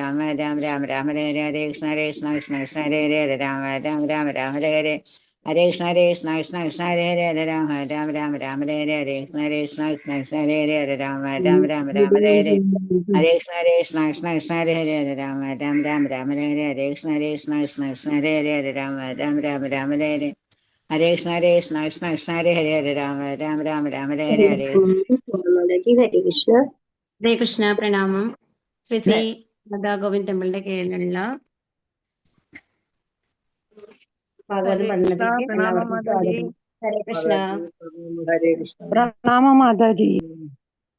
രാമ രാമ രാമ രാമ ഹരേ ഹരേ ഹരേ കൃഷ്ണ കൃഷ്ണ കൃഷ്ണ ഹരേ ഹരേ ഹരേ രാമ രാമ രാമ രാമ ഹരേ ഹരേ ഹരേ കൃഷ്ണ കൃഷ്ണ കൃഷ്ണ ഹരേ ഹരേ ഹരേ രാമ രാമ രാമ രാമ ഹരേ ഹരേ ഹരേ കൃഷ്ണ കൃഷ്ണ ഹരേ ഹരേ ഹരേ രാമ രാമ രാമ രാമ ഹരേ ഹരേ ഹരേ കൃഷ്ണ കൃഷ്ണ ഹരേ ഹരേ ഹരേ രാമ രാമ രാമ രാമ ഹരേ ഹരേ ഹരേ കൃഷ്ണ കൃഷ്ണ ഹരേ ഹരേ ഹരേ രാമ രാമ രാമ രാമ ഹരേ ഹരേ ഹരേ കൃഷ്ണ ഹരേ ഹരേ ഹരേ രാമ രാമ രാമ രാമ ഹരേ ഹരേ ഹരേ ഹരേ കൃഷ്ണ. ഹരേ കൃഷ്ണ. പ്രണാമം. ശ്രീ ശ്രീ രാധാ ഗോവിന്ദ് ടെമ്പിളിന്റെ കീഴിലുള്ള ഭാഗവതം പഠനത്തിലേക്ക് എല്ലാവർക്കും സ്വാഗതം. ഹരേ കൃഷ്ണ. പ്രണാമം മാതാജി.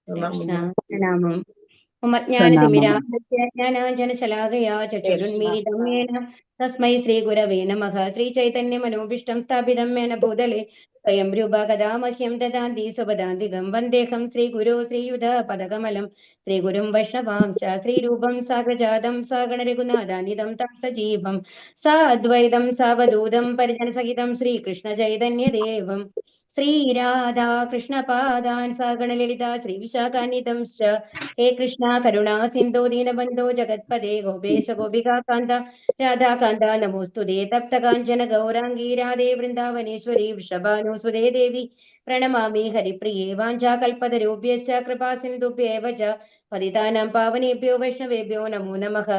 കൃഷ്ണ പ്രണാമം. ജ്ഞാനാഞ്ജനശലാകയാ ചക്ഷുരുന്മീലിതം യേന തസ്മൈ ശ്രീ ഗുരവേ നമഃ. ശ്രീ ചൈതന്യ മനോഭീഷ്ടം സ്ഥാപിതം യേന ഭൂതലേ സ്വയം രൂപ കഥാ മഹ്യം ദദാന്തി സ്വപദാന്തികം വന്ദേഹം ശ്രീ ഗുരു ശ്രീയുധ പദകമലം ശ്രീ ഗുരും വൈഷ്ണവാംശ ശ്രീരൂപം സാഗ്രജാതം സാഗണരഘുനാഥാനിതം തം സജീവം സാ അദ്വൈതം സാവധൂതം പരിജനസഹിതം ശ്രീകൃഷ്ണ ചൈതന്യദേവം ശ്രീരാധാ കൃഷ്ണപാദാൻ സാഗണലളിതാ ശ്രീവിശാഖാനിതം ഹേ കൃഷ്ണ കരുണാ സിന്ധോ ദീനബന്ധോ ജഗത്പദേ ഗോപേശ ഗോപികാന്ത രാധാകാന്ത നമോസ്തുതേ തപ്തകാഞ്ചന ഗൗരാംഗീ രാധേ വൃന്ദാവനേശ്വരി വൃഷഭാനുസുതേ ദേവി പ്രണമാമി ഹരിപ്രിയേ വാഞ്ചാകൽപതരൂഭ്യശ്ച കൃപാ സിന്ധുഭ്യേവ ച പതിതാനാം പാവനേഭ്യോ വൈഷ്ണവേഭ്യോ നമോ നമഃ.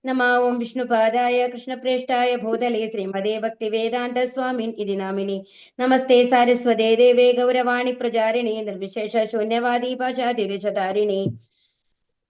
നമോ ഓം വിഷ്ണുപാദായ കൃഷ്ണപ്രേഷ്ഠായ ഭൂതലേ ശ്രീമതേ ഭക്തിവേദാന്ത സ്വാമിൻ ഇതി നാമിനി നമസ്തേ സാരസ്വതേ ദേവേ ഗൗരവാണി പ്രചാരിണി നിർവിശേഷ ശൂന്യവാദി ഭാഷാതിരചതാരിണി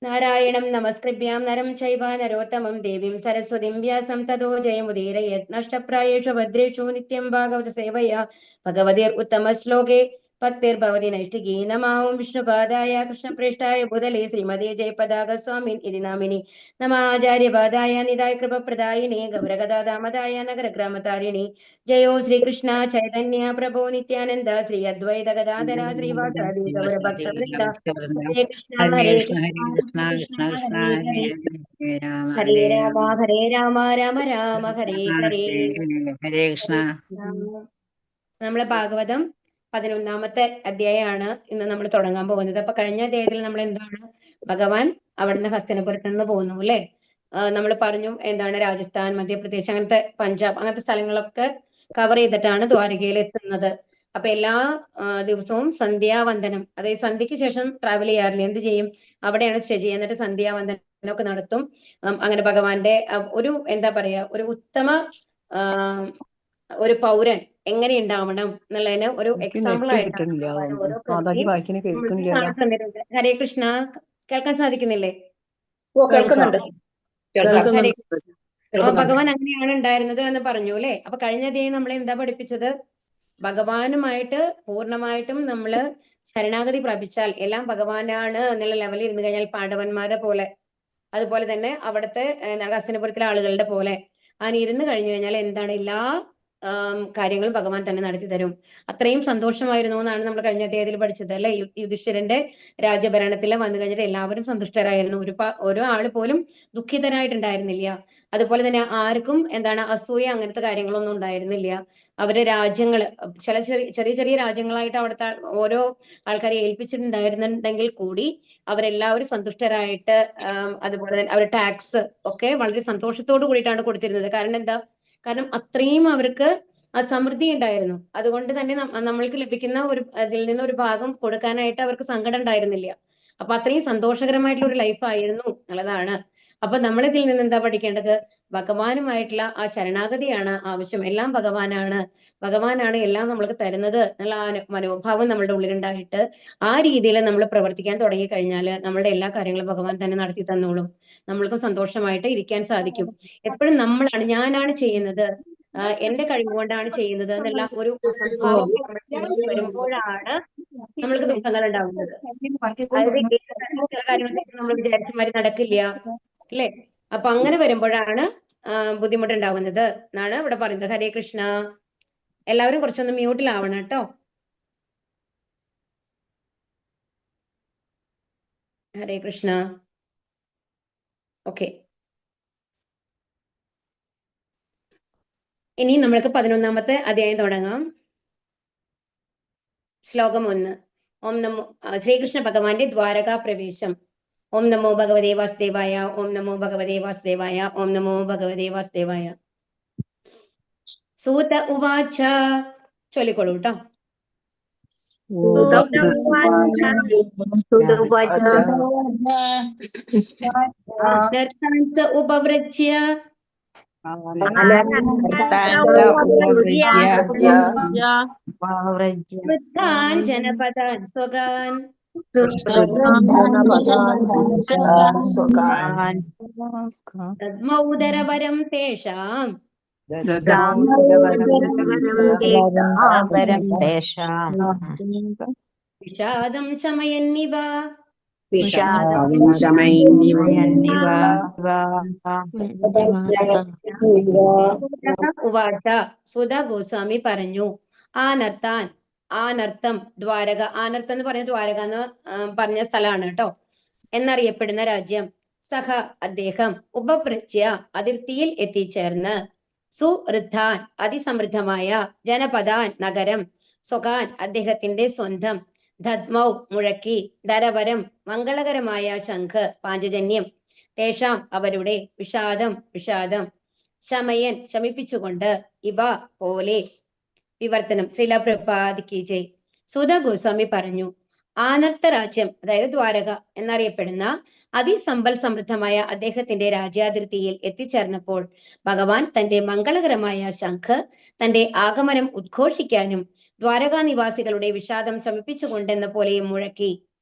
നാരായണം നമസ്കൃഭ്യാം നരം ചൈവ നരോത്തമം ദേവീം സരസ്വതിം വ്യാസം തതോ ജയമുദീരയത് നഷ്ടപ്രായേഷു ഭദ്രേഷു നിത്യം ഭാഗവത സേവയാ ഭഗവതിർ ഉത്തമ ശ്ലോകേ ഭക്തിർഭവതി നൈഷ്ഠികീ. നമോ ഓം വിഷ്ണുപാദായ കൃഷ്ണപ്രേഷ്ഠായ ഭൂതലേ ശ്രീമതേ ജയപതാക സ്വാമിൻ ഇതി നാമിനി നമാചാര്യപാദായ നിതായ കൃപപ്രദായിനേ ഗൗരഗദാദാമദായ നഗരഗ്രാമതാരിണി ജയോ ശ്രീകൃഷ്ണ ചൈതന്യ പ്രഭോ നിത്യാനന്ദ ശ്രീ അദ്വൈത ഗദാധര ശ്രീവാസാദി ഗൗരഭക്തവൃന്ദ. ഹരേ കൃഷ്ണ ഹരേ കൃഷ്ണ കൃഷ്ണ കൃഷ്ണ ഹരേ ഹരേ ഹരേ രാമ രാമ രാമ ഹരേ ഹരേ. ഹരേ കൃഷ്ണ. നമ്മളെ ഭാഗവതം 11ാമത്തെ അധ്യായമാണ് ഇന്ന് നമ്മൾ തുടങ്ങാൻ പോകുന്നത്. അപ്പൊ കഴിഞ്ഞ അധ്യായത്തിൽ നമ്മൾ എന്താണ്, ഭഗവാൻ അവിടുന്ന് ഹസ്തിനപുരത്ത് നിന്ന് പോകുന്നു അല്ലെ. നമ്മൾ പറഞ്ഞു എന്താണ്, രാജസ്ഥാൻ, മധ്യപ്രദേശ്, അങ്ങനത്തെ പഞ്ചാബ്, അങ്ങനത്തെ സ്ഥലങ്ങളൊക്കെ കവർ ചെയ്തിട്ടാണ് ദ്വാരകയിൽ എത്തുന്നത്. അപ്പൊ എല്ലാ ദിവസവും സന്ധ്യാവന്ദനം, അതായത് സന്ധ്യയ്ക്ക് ശേഷം ട്രാവൽ ചെയ്യാറില്ല, എന്ത് ചെയ്യും, അവിടെയാണ് സ്റ്റേ ചെയ്യുക. എന്നിട്ട് സന്ധ്യാവന്ദനമൊക്കെ നടത്തും. അങ്ങനെ ഭഗവാന്റെ ഒരു എന്താ പറയാ, ഒരു ഉത്തമ ഒരു പൗരൻ എങ്ങനെ ഉണ്ടാവണം എന്നുള്ളതിന് ഒരു എക്സാമ്പിൾ ആയിട്ടാണ് ഓരോ പ്രവൃത്തിയും. ഹരേ കൃഷ്ണ. കേൾക്കാൻ സാധിക്കുന്നില്ലേ? അപ്പൊ ഭഗവാൻ അങ്ങനെയാണ് ഉണ്ടായിരുന്നത് എന്ന് പറഞ്ഞു അല്ലെ. അപ്പൊ കഴിഞ്ഞ അധ്യായം നമ്മളെ എന്താ പഠിപ്പിച്ചത്? ഭഗവാനുമായിട്ട് പൂർണ്ണമായിട്ടും നമ്മള് ശരണാഗതി പ്രാപിച്ചാൽ എല്ലാം ഭഗവാനാണ് എന്നുള്ള ലെവലിൽ ഇരുന്ന് കഴിഞ്ഞാൽ പാണ്ഡവന്മാരെ പോലെ, അതുപോലെ തന്നെ അവിടുത്തെ ഹസ്തിനപുരത്തിലെ ആളുകളുടെ പോലെ അങ്ങനെ ഇരുന്ന് കഴിഞ്ഞു കഴിഞ്ഞാൽ എന്താണ്, എല്ലാ കാര്യങ്ങളും ഭഗവാൻ തന്നെ നടത്തി തരും. അത്രയും സന്തോഷമായിരുന്നു എന്നാണ് നമ്മൾ കഴിഞ്ഞ അധ്യായത്തിൽ പഠിച്ചത് അല്ലെ. യുധിഷ്ഠിരന്റെ രാജ്യഭരണത്തിൽ വന്നു കഴിഞ്ഞിട്ട് എല്ലാവരും സന്തുഷ്ടരായിരുന്നു. ഓരോ ആള് പോലും ദുഃഖിതനായിട്ടുണ്ടായിരുന്നില്ല. അതുപോലെ തന്നെ ആർക്കും എന്താണ് അസൂയ അങ്ങനത്തെ കാര്യങ്ങളൊന്നും ഉണ്ടായിരുന്നില്ല. അവരുടെ രാജ്യങ്ങൾ ചില ചെറിയ ചെറിയ രാജ്യങ്ങളായിട്ട് അവിടുത്തെ ഓരോ ആൾക്കാരെ ഏൽപ്പിച്ചിട്ടുണ്ടായിരുന്നുണ്ടെങ്കിൽ കൂടി അവരെല്ലാവരും സന്തുഷ്ടരായിട്ട്, അതുപോലെ തന്നെ അവരുടെ ടാക്സ് ഒക്കെ വളരെ സന്തോഷത്തോടു കൂടിയിട്ടാണ് കൊടുത്തിരുന്നത്. കാരണം എന്താ, കാരണം അത്രയും അവർക്ക് ആ സമൃദ്ധി ഉണ്ടായിരുന്നു. അതുകൊണ്ട് തന്നെ നമ്മൾക്ക് ലഭിക്കുന്ന അതിൽ നിന്ന് ഒരു ഭാഗം കൊടുക്കാനായിട്ട് അവർക്ക് സങ്കടം ഉണ്ടായിരുന്നില്ല. അപ്പൊ അത്രയും സന്തോഷകരമായിട്ടുള്ള ഒരു ലൈഫ് ആയിരുന്നു എന്നുള്ളതാണ്. അപ്പൊ നമ്മളിതിൽ നിന്ന് എന്താ പഠിക്കേണ്ടത്? ഭഗവാനുമായിട്ടുള്ള ആ ശരണാഗതിയാണ് ആവശ്യം. എല്ലാം ഭഗവാനാണ് എല്ലാം നമ്മൾക്ക് തരുന്നത് എന്നുള്ള ആ മനോഭാവം നമ്മളുടെ ഉള്ളിലുണ്ടായിട്ട് ആ രീതിയിൽ നമ്മൾ പ്രവർത്തിക്കാൻ തുടങ്ങി കഴിഞ്ഞാൽ നമ്മളുടെ എല്ലാ കാര്യങ്ങളും ഭഗവാൻ തന്നെ നടത്തി തന്നോളും. നമ്മൾക്കും സന്തോഷമായിട്ട് ഇരിക്കാൻ സാധിക്കും. എപ്പോഴും ഞാനാണ് ചെയ്യുന്നത്, എന്റെ കഴിവുകൊണ്ടാണ് ചെയ്യുന്നത് എന്നുള്ള ഒരു അഹംഭാവം വരുമ്പോഴാണ് നമ്മൾക്ക് ദുഃഖങ്ങൾ ഉണ്ടാവുന്നത്. അതായത് ചില കാര്യങ്ങൾ നമ്മൾ വിചാരിച്ച മാതിരി നടക്കില്ല അല്ലെ. അപ്പൊ അങ്ങനെ വരുമ്പോഴാണ് ബുദ്ധിമുട്ടുണ്ടാവുന്നത് എന്നാണ് ഇവിടെ പറയുന്നത്. ഹരേ കൃഷ്ണ. എല്ലാവരും കുറച്ചൊന്ന് മ്യൂട്ടിലാവണം കേട്ടോ. ഹരേ കൃഷ്ണ. ഓക്കെ, ഇനി നമ്മൾക്ക് 11ാമത്തെ അധ്യായം തുടങ്ങാം. ശ്ലോകം 1. ഓം നമോ ശ്രീകൃഷ്ണ ഭഗവാന്റെ ദ്വാരകാ പ്രവേശം. ഓം നമോ ഭഗവതേ വാസുദേവായ, ഓം നമോ ഭഗവതേ വാസുദേവായ, ഓം നമോ ഭഗവതേ വാസുദേവായ. സൂത ഉവാച, ചൊല്ലിക്കോളൂ കേട്ടോ. ഉപവ്രജ്യ ജനപദാൻ സ്വഗാൻ തദ്മൗദരവരം തേഷാം വിഷാദം ശമയന്നിവ. ഉവാച, സുത ഗോസ്വാമി പറഞ്ഞു, ആനർത്താൻ, ആനർത്തം ദ്വാരക, ആനർത്തം എന്ന് പറഞ്ഞ ദ്വാരക എന്ന് പറഞ്ഞ സ്ഥലമാണ് കേട്ടോ, എന്നറിയപ്പെടുന്ന രാജ്യം. സഹ അദ്ദേഹം, ഉപവൃജ്യ അതിർത്തിയിൽ എത്തിച്ചേർന്ന്, സുഋദ്ധാൻ അതിസമൃദ്ധമായ, ജനപദാൻ നഗരം, സ്വകാൻ അദ്ദേഹത്തിന്റെ സ്വന്തം, ധദ്മൗ മുഴക്കി, ധരവരം മംഗളകരമായ ശംഖ് പാഞ്ചജന്യം, തേഷാം അവരുടെ, വിഷാദം വിഷാദം, ശമയൻ ശമിപ്പിച്ചുകൊണ്ട്, ഇവ പോലെ. വിവർത്തനം. ശ്രീല പ്രഭുപാദിക്ക് ജയ്. സുധ ഗോസ്വാമി പറഞ്ഞു, ആനർത്ത രാജ്യം, അതായത് ദ്വാരക എന്നറിയപ്പെടുന്ന അതിസമ്പൽ സമൃദ്ധമായ അദ്ദേഹത്തിന്റെ രാജ്യാതിർത്തിയിൽ എത്തിച്ചേർന്നപ്പോൾ ഭഗവാൻ തന്റെ മംഗളകരമായ ശംഖ് തന്റെ ആഗമനം ഉദ്ഘോഷിക്കാനും ദ്വാരകാ നിവാസികളുടെ വിഷാദം ശമിപ്പിച്ചുകൊണ്ടെന്ന പോലെയും മുഴക്കി.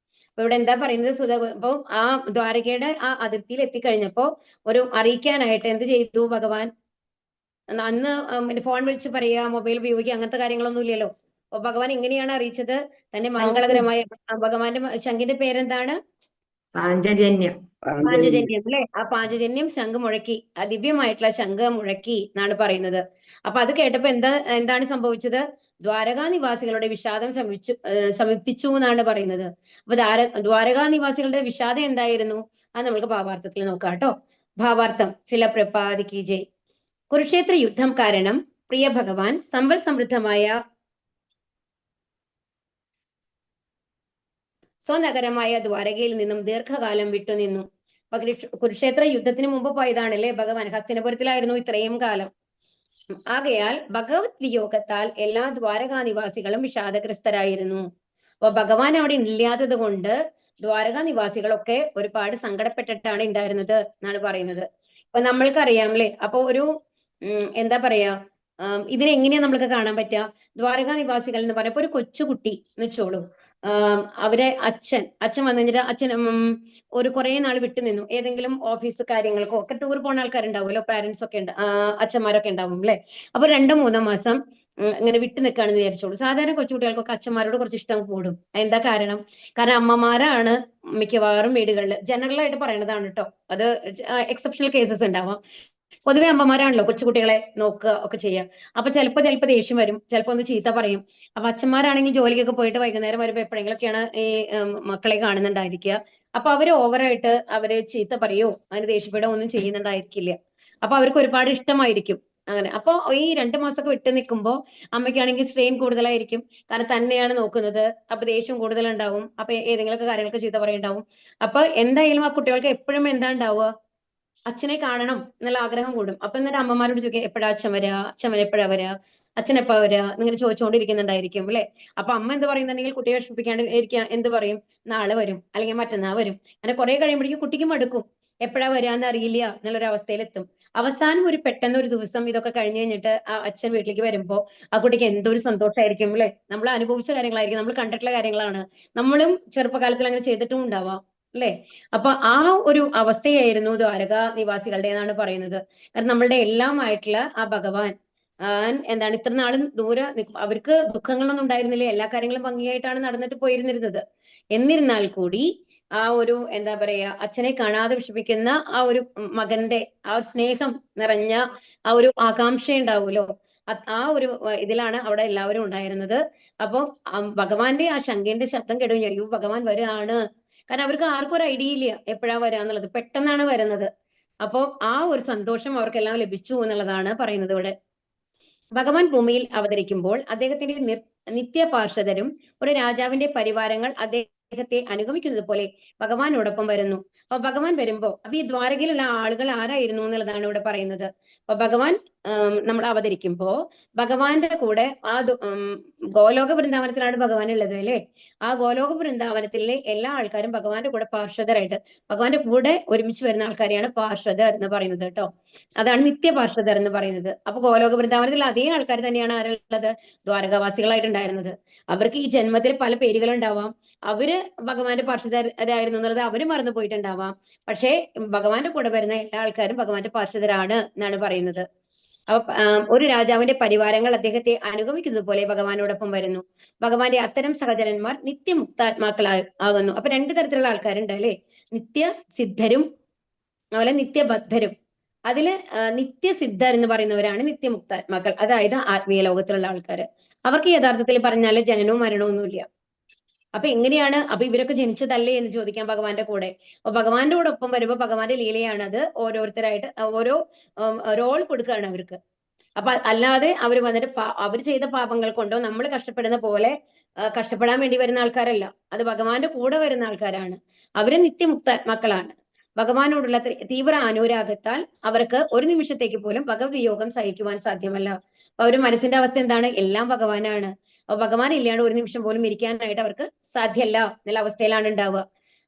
അപ്പൊ ഇവിടെ എന്താ പറയുന്നത്? സുധ, അപ്പൊ ആ ദ്വാരകയുടെ ആ അതിർത്തിയിൽ എത്തിക്കഴിഞ്ഞപ്പോ ഒരു അറിയിക്കാനായിട്ട് എന്ത് ചെയ്തു ഭഗവാൻ? അന്ന് ഫോൺ വിളിച്ച് പറയുക, മൊബൈൽ ഉപയോഗിക്കുക, അങ്ങനത്തെ കാര്യങ്ങളൊന്നും ഇല്ലല്ലോ. അപ്പൊ ഭഗവാൻ എങ്ങനെയാണ് അറിയിച്ചത്? തന്റെ മംഗളകരമായ, ഭഗവാന്റെ ശംഖിന്റെ പേരെന്താണ്? പാഞ്ചജന്യം. പാഞ്ചജന്യം അല്ലെ? ആ പാഞ്ചജന്യം ശംഖ് മുഴക്കി, ആ ദിവ്യമായിട്ടുള്ള ശംഖ് മുഴക്കി എന്നാണ് പറയുന്നത്. അപ്പൊ അത് കേട്ടപ്പോ എന്താണ് സംഭവിച്ചത്? ദ്വാരകാ നിവാസികളുടെ വിഷാദം ശമിപ്പിച്ചു എന്നാണ് പറയുന്നത്. അപ്പൊ ദ്വാരകാ നിവാസികളുടെ വിഷാദം എന്തായിരുന്നു? അത് നമ്മൾക്ക് ഭാവാർത്ഥത്തിൽ നോക്കാം കേട്ടോ. ഭാവാർത്ഥം. ചില പ്രപാദിക്ക് ജയ്. കുരുക്ഷേത്ര യുദ്ധം കാരണം പ്രിയ ഭഗവാൻ സമ്പൽ സമൃദ്ധമായ സ്വനഗരമായ ദ്വാരകയിൽ നിന്നും ദീർഘകാലം വിട്ടുനിന്നു. കുരുക്ഷേത്ര യുദ്ധത്തിന് മുമ്പ് പോയതാണല്ലേ ഭഗവാൻ? ഹസ്തിനപുരത്തിലായിരുന്നു ഇത്രയും കാലം. ആകയാൽ ഭഗവത് വിയോഗത്താൽ എല്ലാ ദ്വാരകാ നിവാസികളും വിഷാദഗ്രസ്തരായിരുന്നു. അപ്പൊ ഭഗവാൻ അവിടെ ഇല്ലാത്തത് കൊണ്ട് ദ്വാരകാ നിവാസികളൊക്കെ ഒരുപാട് സങ്കടപ്പെട്ടിട്ടാണ് ഉണ്ടായിരുന്നത് എന്നാണ് പറയുന്നത്. അപ്പൊ നമ്മൾക്കറിയാം അല്ലേ? അപ്പൊ ഒരു എന്താ പറയാ, ഇതിനെങ്ങനെയാ നമ്മൾക്ക് കാണാൻ പറ്റുക? ദ്വാരകാ നിവാസികൾ എന്ന് പറയുമ്പോ ഒരു കൊച്ചുകുട്ടി എന്ന് വെച്ചോളൂ. അവരെ അച്ഛൻ വന്നു കഴിഞ്ഞിട്ട് അച്ഛൻ ഒരു കുറെ നാൾ വിട്ടു നിന്നു. ഏതെങ്കിലും ഓഫീസ് കാര്യങ്ങൾക്കോ ഒക്കെ ടൂർ പോകുന്ന ആൾക്കാരുണ്ടാവുമല്ലോ, പാരന്റ്സ് ഒക്കെ ഉണ്ട്, അച്ഛന്മാരൊക്കെ ഉണ്ടാവും അല്ലെ? അപ്പൊ 2-3 മാസം ഇങ്ങനെ വിട്ടു നിൽക്കുകയാണെന്ന് വിചാരിച്ചോളൂ. സാധാരണ കൊച്ചുകുട്ടികൾക്കൊക്കെ അച്ഛന്മാരോട് കുറച്ച് ഇഷ്ടം കൂടും. എന്താ കാരണം? കാരണം അമ്മമാരാണ് മിക്കവാറും വീടുകളിൽ, ജനറൽ ആയിട്ട് പറയണതാണ് കേട്ടോ, അത് എക്സെപ്ഷണൽ കേസസ് ഉണ്ടാവാം. പൊതുവെ അമ്മമാരാണല്ലോ കൊച്ചുകുട്ടികളെ നോക്കുക ഒക്കെ ചെയ്യുക. അപ്പൊ ചിലപ്പോ ദേഷ്യം വരും, ചിലപ്പോ ഒന്ന് ചീത്ത പറയും. അപ്പൊ അച്ഛന്മാരാണെങ്കിൽ ജോലിക്കൊക്കെ പോയിട്ട് വൈകുന്നേരം വരുമ്പോ എപ്പോഴെങ്കിലൊക്കെയാണ് ഈ മക്കളെ കാണുന്നുണ്ടായിരിക്കുക. അപ്പൊ അവര് ഓവറായിട്ട് അവര് ചീത്ത പറയോ അതിന് ദേഷ്യപ്പെടുകയോ ഒന്നും ചെയ്യുന്നുണ്ടായിരിക്കില്ല. അപ്പൊ അവർക്ക് ഒരുപാട് ഇഷ്ടമായിരിക്കും അങ്ങനെ. അപ്പൊ ഈ 2 മാസമൊക്കെ വിട്ട് നിൽക്കുമ്പോ അമ്മയ്ക്കാണെങ്കിൽ സ്ട്രെയിൻ കൂടുതലായിരിക്കും. കാരണം തന്നെയാണ് നോക്കുന്നത്. അപ്പൊ ദേഷ്യം കൂടുതലുണ്ടാവും. അപ്പൊ ഏതെങ്കിലുമൊക്കെ കാര്യങ്ങൾക്ക് ചീത്ത പറയുണ്ടാവും. അപ്പൊ എന്തായാലും ആ കുട്ടികൾക്ക് എപ്പോഴും എന്താ ഉണ്ടാവുക? അച്ഛനെ കാണണം എന്നുള്ള ആഗ്രഹം കൂടും. അപ്പൊ എന്നിട്ട് അമ്മമാരോട് ചോദിക്കുക, എപ്പോഴാ അച്ഛൻ വരാ, അച്ഛൻ എപ്പോഴാ വരാ, അച്ഛൻ എപ്പോ വരാ, ഇങ്ങനെ ചോദിച്ചുകൊണ്ടിരിക്കുന്നുണ്ടായിരിക്കും അല്ലെ? അപ്പൊ അമ്മ എന്ത് പറയുന്നുണ്ടെങ്കിൽ കുട്ടിയെ വിഷമിപ്പിക്കാണ്ട് ഇരിക്കുക, എന്ത് പറയും? നാളെ വരും അല്ലെങ്കിൽ മറ്റന്നാൾ വരും. അങ്ങനെ കുറെ കഴിയുമ്പോഴേക്കും കുട്ടിക്ക് മടുക്കും. എപ്പോഴാ വരാന്ന് അറിയില്ല എന്നുള്ളൊരു അവസ്ഥയിലെത്തും. അവസാനം പെട്ടെന്ന് ഒരു ദിവസം ഇതൊക്കെ കഴിഞ്ഞ് കഴിഞ്ഞിട്ട് ആ അച്ഛൻ വീട്ടിലേക്ക് വരുമ്പോ ആ കുട്ടിക്ക് എന്തൊരു സന്തോഷമായിരിക്കും അല്ലെ? നമ്മൾ അനുഭവിച്ച കാര്യങ്ങളായിരിക്കും, നമ്മൾ കണ്ടിട്ടുള്ള കാര്യങ്ങളാണ്. നമ്മളും ചെറുപ്പകാലത്തിൽ അങ്ങനെ ചെയ്തിട്ടും ഉണ്ടാവാം അല്ലെ? അപ്പൊ ആ ഒരു അവസ്ഥയായിരുന്നു ദ്വാരകാ നിവാസികളുടെ എന്നാണ് പറയുന്നത്. കാരണം നമ്മളുടെ എല്ലാമായിട്ടുള്ള ആ ഭഗവാൻ എന്താണ് ഇത്ര നാളും അവർക്ക് ദുഃഖങ്ങളൊന്നും ഉണ്ടായിരുന്നില്ല. എല്ലാ കാര്യങ്ങളും ഭംഗിയായിട്ടാണ് നടന്നിട്ട് പോയിരുന്നിരുന്നത്. എന്നിരുന്നാൽ കൂടി ആ ഒരു എന്താ പറയാ, അച്ഛനെ കാണാതെ വിഷമിക്കുന്ന ആ ഒരു മകന്റെ ആ ഒരു സ്നേഹം നിറഞ്ഞ ആ ഒരു ആകാംക്ഷ ഉണ്ടാവുമല്ലോ, ആ ഒരു ഇതിലാണ് അവിടെ എല്ലാവരും ഉണ്ടായിരുന്നത്. അപ്പൊ ഭഗവാന്റെ ആ ശംഖിന്റെ ശബ്ദം കേട്ടു, അയ്യോ ഭഗവാൻ വരാണ്. കാരണം അവർക്ക് ആർക്കും ഒരു ഐഡിയ ഇല്ല എപ്പോഴാ വരാന്നുള്ളത്, പെട്ടെന്നാണ് വരുന്നത്. അപ്പൊ ആ ഒരു സന്തോഷം അവർക്കെല്ലാം ലഭിച്ചു എന്നുള്ളതാണ് പറയുന്നത് ഇവിടെ. ഭഗവാൻ ഭൂമിയിൽ അവതരിക്കുമ്പോൾ അദ്ദേഹത്തിന്റെ നിത്യപാർഷദരും ഒരു രാജാവിന്റെ പരിവാരങ്ങൾ അദ്ദേഹം അദ്ദേഹത്തെ അനുഗമിക്കുന്നത് പോലെ ഭഗവാനോടൊപ്പം വരുന്നു. അപ്പൊ ഭഗവാൻ വരുമ്പോ അപ്പൊ ഈ ദ്വാരകയിലുള്ള ആളുകൾ ആരായിരുന്നു എന്നുള്ളതാണ് ഇവിടെ പറയുന്നത്. അപ്പൊ ഭഗവാൻ നമ്മൾ അവതരിക്കുമ്പോ ഭഗവാന്റെ കൂടെ ഗോലോക വൃന്ദാവനത്തിലാണ് ഭഗവാൻ ഉള്ളത് അല്ലെ. ആ ഗോലോക വൃന്ദാവനത്തിലെ എല്ലാ ആൾക്കാരും ഭഗവാന്റെ കൂടെ പാർഷദരായിട്ട് ഭഗവാന്റെ കൂടെ ഒരുമിച്ച് വരുന്ന ആൾക്കാരെയാണ് പാർഷദർ എന്ന് പറയുന്നത് കേട്ടോ. അതാണ് നിത്യ പാർഷദർ എന്ന് പറയുന്നത്. അപ്പൊ ഗോലോക വൃന്ദാവനത്തിൽ അതേ ആൾക്കാർ തന്നെയാണ് ആരുള്ളത്, ദ്വാരകാവാസികളായിട്ടുണ്ടായിരുന്നത്. അവർക്ക് ഈ ജന്മത്തിൽ പല പേരുകളുണ്ടാവാം. അവര് ഭഗവാന്റെ പാർഷദരായിരുന്നു എന്നുള്ളത് അവര് മറന്നു പോയിട്ടുണ്ടാവാം. പക്ഷേ ഭഗവാന്റെ കൂടെ വരുന്ന എല്ലാ ആൾക്കാരും ഭഗവാന്റെ പാർഷദരാണ് എന്നാണ് പറയുന്നത്. അപ്പൊ ഒരു രാജാവിന്റെ പരിവാരങ്ങൾ അദ്ദേഹത്തെ അനുഗമിക്കുന്നത് പോലെ ഭഗവാനോടൊപ്പം വരുന്നു. ഭഗവാന്റെ അത്തരം സഹചരന്മാർ നിത്യമുക്താത്മാക്കളാകുന്നു. അപ്പൊ രണ്ടു തരത്തിലുള്ള ആൾക്കാരുണ്ട് അല്ലെ, നിത്യസിദ്ധരും അതുപോലെ നിത്യബദ്ധരും. അതില് നിത്യസിദ്ധർ എന്ന് പറയുന്നവരാണ് നിത്യമുക്താത്മാക്കൾ, അതായത് ആത്മീയ ലോകത്തിലുള്ള ആൾക്കാർ. അവർക്ക് യഥാർത്ഥത്തിൽ പറഞ്ഞാല് ജനനവും മരണവും ഒന്നുമില്ല. അപ്പൊ എങ്ങനെയാണ് അപ്പൊ ഇവരൊക്കെ ജനിച്ചതല്ലേ എന്ന് ചോദിക്കാം ഭഗവാന്റെ കൂടെ. അപ്പൊ ഭഗവാന്റെ കൂടെ ഒപ്പം വരുമ്പോ ഭഗവാന്റെ ലീലയാണ് അത്. ഓരോരുത്തരായിട്ട് ഓരോ റോൾ കൊടുക്കുകയാണ് അവർക്ക്. അപ്പൊ അല്ലാതെ അവർ വന്നിട്ട് അവർ ചെയ്ത പാപങ്ങൾ കൊണ്ടോ നമ്മൾ കഷ്ടപ്പെടുന്ന പോലെ കഷ്ടപ്പെടാൻ വേണ്ടി വരുന്ന ആൾക്കാരല്ല. അത് ഭഗവാന്റെ കൂടെ വരുന്ന ആൾക്കാരാണ്. അവര് നിത്യമുക്താത്മാക്കളാണ്. ഭഗവാനോടുള്ള തീവ്ര അനുരാഗത്താൽ അവർക്ക് ഒരു നിമിഷത്തേക്ക് പോലും ഭഗവത്യോഗം സഹിക്കുവാൻ സാധ്യമല്ല. അപ്പൊ അവരുടെ മനസ്സിന്റെ അവസ്ഥ എന്താണ്? എല്ലാം ഭഗവാനാണ്. അപ്പൊ ഭഗവാൻ ഇല്ലാണ്ട് ഒരു നിമിഷം പോലും ഇരിക്കാനായിട്ട് അവർക്ക് സാധ്യമല്ല എന്നുള്ള അവസ്ഥയിലാണ് ഉണ്ടാവുക.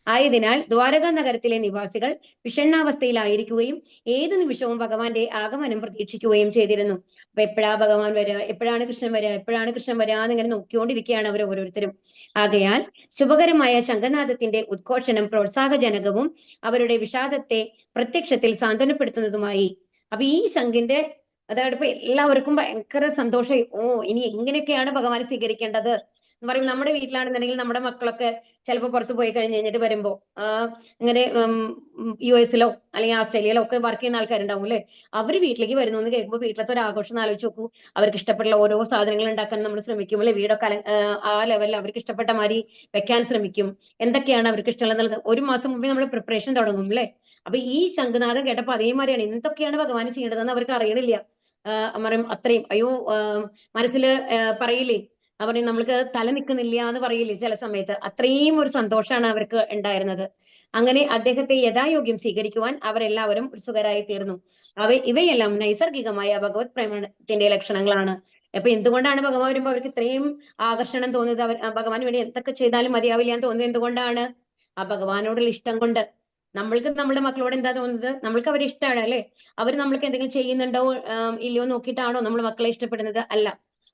ആയതിനാൽ ദ്വാരക നഗരത്തിലെ നിവാസികൾ വിഷണ്ണാവസ്ഥയിലായിരിക്കുകയും ഏതു നിമിഷവും ഭഗവാന്റെ ആഗമനം പ്രതീക്ഷിക്കുകയും ചെയ്തിരുന്നു. അപ്പൊ എപ്പോഴാ ഭഗവാൻ വരിക, എപ്പോഴാണ് കൃഷ്ണൻ വരിക, എപ്പോഴാണ് കൃഷ്ണൻ വരിക എന്നിങ്ങനെ നോക്കിക്കൊണ്ടിരിക്കുകയാണ് അവർ ഓരോരുത്തരും. ആകയാൽ ശുഭകരമായ ശംഖനാദത്തിന്റെ ഉദ്ഘോഷണം പ്രോത്സാഹജനകവും അവരുടെ വിഷാദത്തെ പ്രത്യക്ഷത്തിൽ സാന്ത്വനപ്പെടുത്തുന്നതുമായി. അപ്പൊ ഈ ശംഖിന്റെ അതായത് ഇപ്പൊ എല്ലാവർക്കും ഭയങ്കര സന്തോഷമായി. ഇനി എങ്ങനെയൊക്കെയാണ് ഭഗവാനെ സ്വീകരിക്കേണ്ടത് എന്ന് പറയും. നമ്മുടെ വീട്ടിലാണെന്നുണ്ടെങ്കിൽ നമ്മുടെ മക്കളൊക്കെ ചിലപ്പോൾ പുറത്ത് പോയി കഴിഞ്ഞിട്ട് വരുമ്പോ ഇങ്ങനെ US-ലോ അല്ലെങ്കിൽ ആസ്ട്രേലിയയിലോ ഒക്കെ വർക്ക് ചെയ്യുന്ന ആൾക്കാരുണ്ടാവും അല്ലെ. അവർ വീട്ടിലേക്ക് വരുന്നു എന്ന് കേൾക്കുമ്പോൾ വീട്ടിലത്തെ ഒരു ആഘോഷം ആലോചിച്ച് നോക്കൂ. അവർക്ക് ഇഷ്ടപ്പെട്ട ഓരോ സാധനങ്ങൾ ഉണ്ടാക്കാൻ നമ്മൾ ശ്രമിക്കും അല്ലെ. വീടൊക്കെ ആ ലെവലിൽ അവർക്ക് ഇഷ്ടപ്പെട്ട മാതിരി വെക്കാൻ ശ്രമിക്കും. എന്തൊക്കെയാണ് അവർക്ക് ഇഷ്ടമുള്ളത് ഒരു മാസം മുമ്പേ നമ്മൾ പ്രിപ്പറേഷൻ തുടങ്ങും അല്ലെ. അപ്പൊ ഈ ശംഖനാഥം കേട്ടപ്പോ അതേമാതിരിയാണ് എന്തൊക്കെയാണ് ഭഗവാന് ചെയ്യേണ്ടതെന്ന് അവർക്ക് അറിയണില്ല. പറയും അത്രയും അയ്യോ മനസ്സില് പറയില്ലേ, പറയും നമ്മൾക്ക് തല നിൽക്കുന്നില്ല എന്ന് പറയില്ലേ ചില സമയത്ത്. അത്രയും ഒരു സന്തോഷമാണ് അവർക്ക് ഉണ്ടായിരുന്നത്. അങ്ങനെ അദ്ദേഹത്തെ യഥായോഗ്യം സ്വീകരിക്കുവാൻ അവരെല്ലാവരും ഉത്സുകരായി തീർന്നു. ഇവയെല്ലാം നൈസർഗികമായ ഭഗവത് പ്രേമത്തിന്റെ ലക്ഷണങ്ങളാണ്. അപ്പൊ എന്തുകൊണ്ടാണ് ഭഗവാൻ വരുമ്പോ അവർക്ക് ഇത്രയും ആകർഷണം തോന്നിയത്? ഭഗവാന് വേണ്ടി എന്തൊക്കെ ചെയ്താലും മതിയാവില്ല എന്ന് തോന്നിയത് എന്തുകൊണ്ടാണ്? ആ ഭഗവാനോടുള്ള ഇഷ്ടം കൊണ്ട്. നമ്മൾക്ക് നമ്മുടെ മക്കളോട് എന്താ തോന്നുന്നത്? നമ്മൾക്ക് അവരെ ഇഷ്ടമാണ് അല്ലെ. അവർ നമ്മൾക്ക് എന്തെങ്കിലും ചെയ്യുന്നുണ്ടോ ഇല്ലയോ നോക്കിയിട്ടാണോ നമ്മൾ മക്കളെ ഇഷ്ടപ്പെടുന്നത്? അല്ല.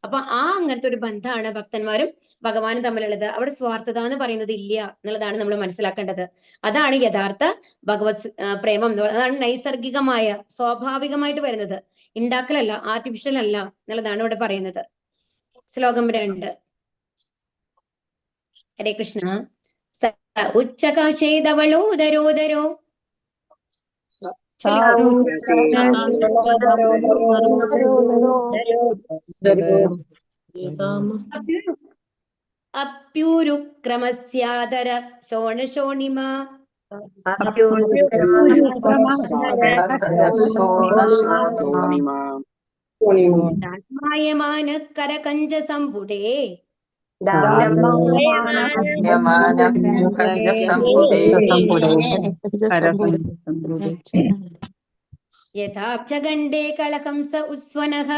അപ്പൊ അങ്ങനത്തെ ഒരു ബന്ധമാണ് ഭക്തന്മാരും ഭഗവാനും തമ്മിലുള്ളത്. അവിടെ സ്വാർത്ഥത എന്ന് പറയുന്നത് ഇല്ല എന്നുള്ളതാണ് നമ്മൾ മനസ്സിലാക്കേണ്ടത്. അതാണ് യഥാർത്ഥ ഭഗവത് പ്രേമം. അതാണ് നൈസർഗികമായ സ്വാഭാവികമായിട്ട് വരുന്നത്, ഉണ്ടാക്കലല്ല, ആർട്ടിഫിഷ്യൽ അല്ല എന്നുള്ളതാണ് ഇവിടെ പറയുന്നത്. ശ്ലോകം 2. ഹരേ കൃഷ്ണ. ഉച്ചകാശേതവളോദരോദരോ അപ്യൂരുക്രമസ്യാദര ശോണശോണിമ ദാസ്മായമാന കരകഞ്ച സംഭുടേ യഥാബ്ജഗണ്ഡേ കളഹംസ ഉത്സ്വനഃ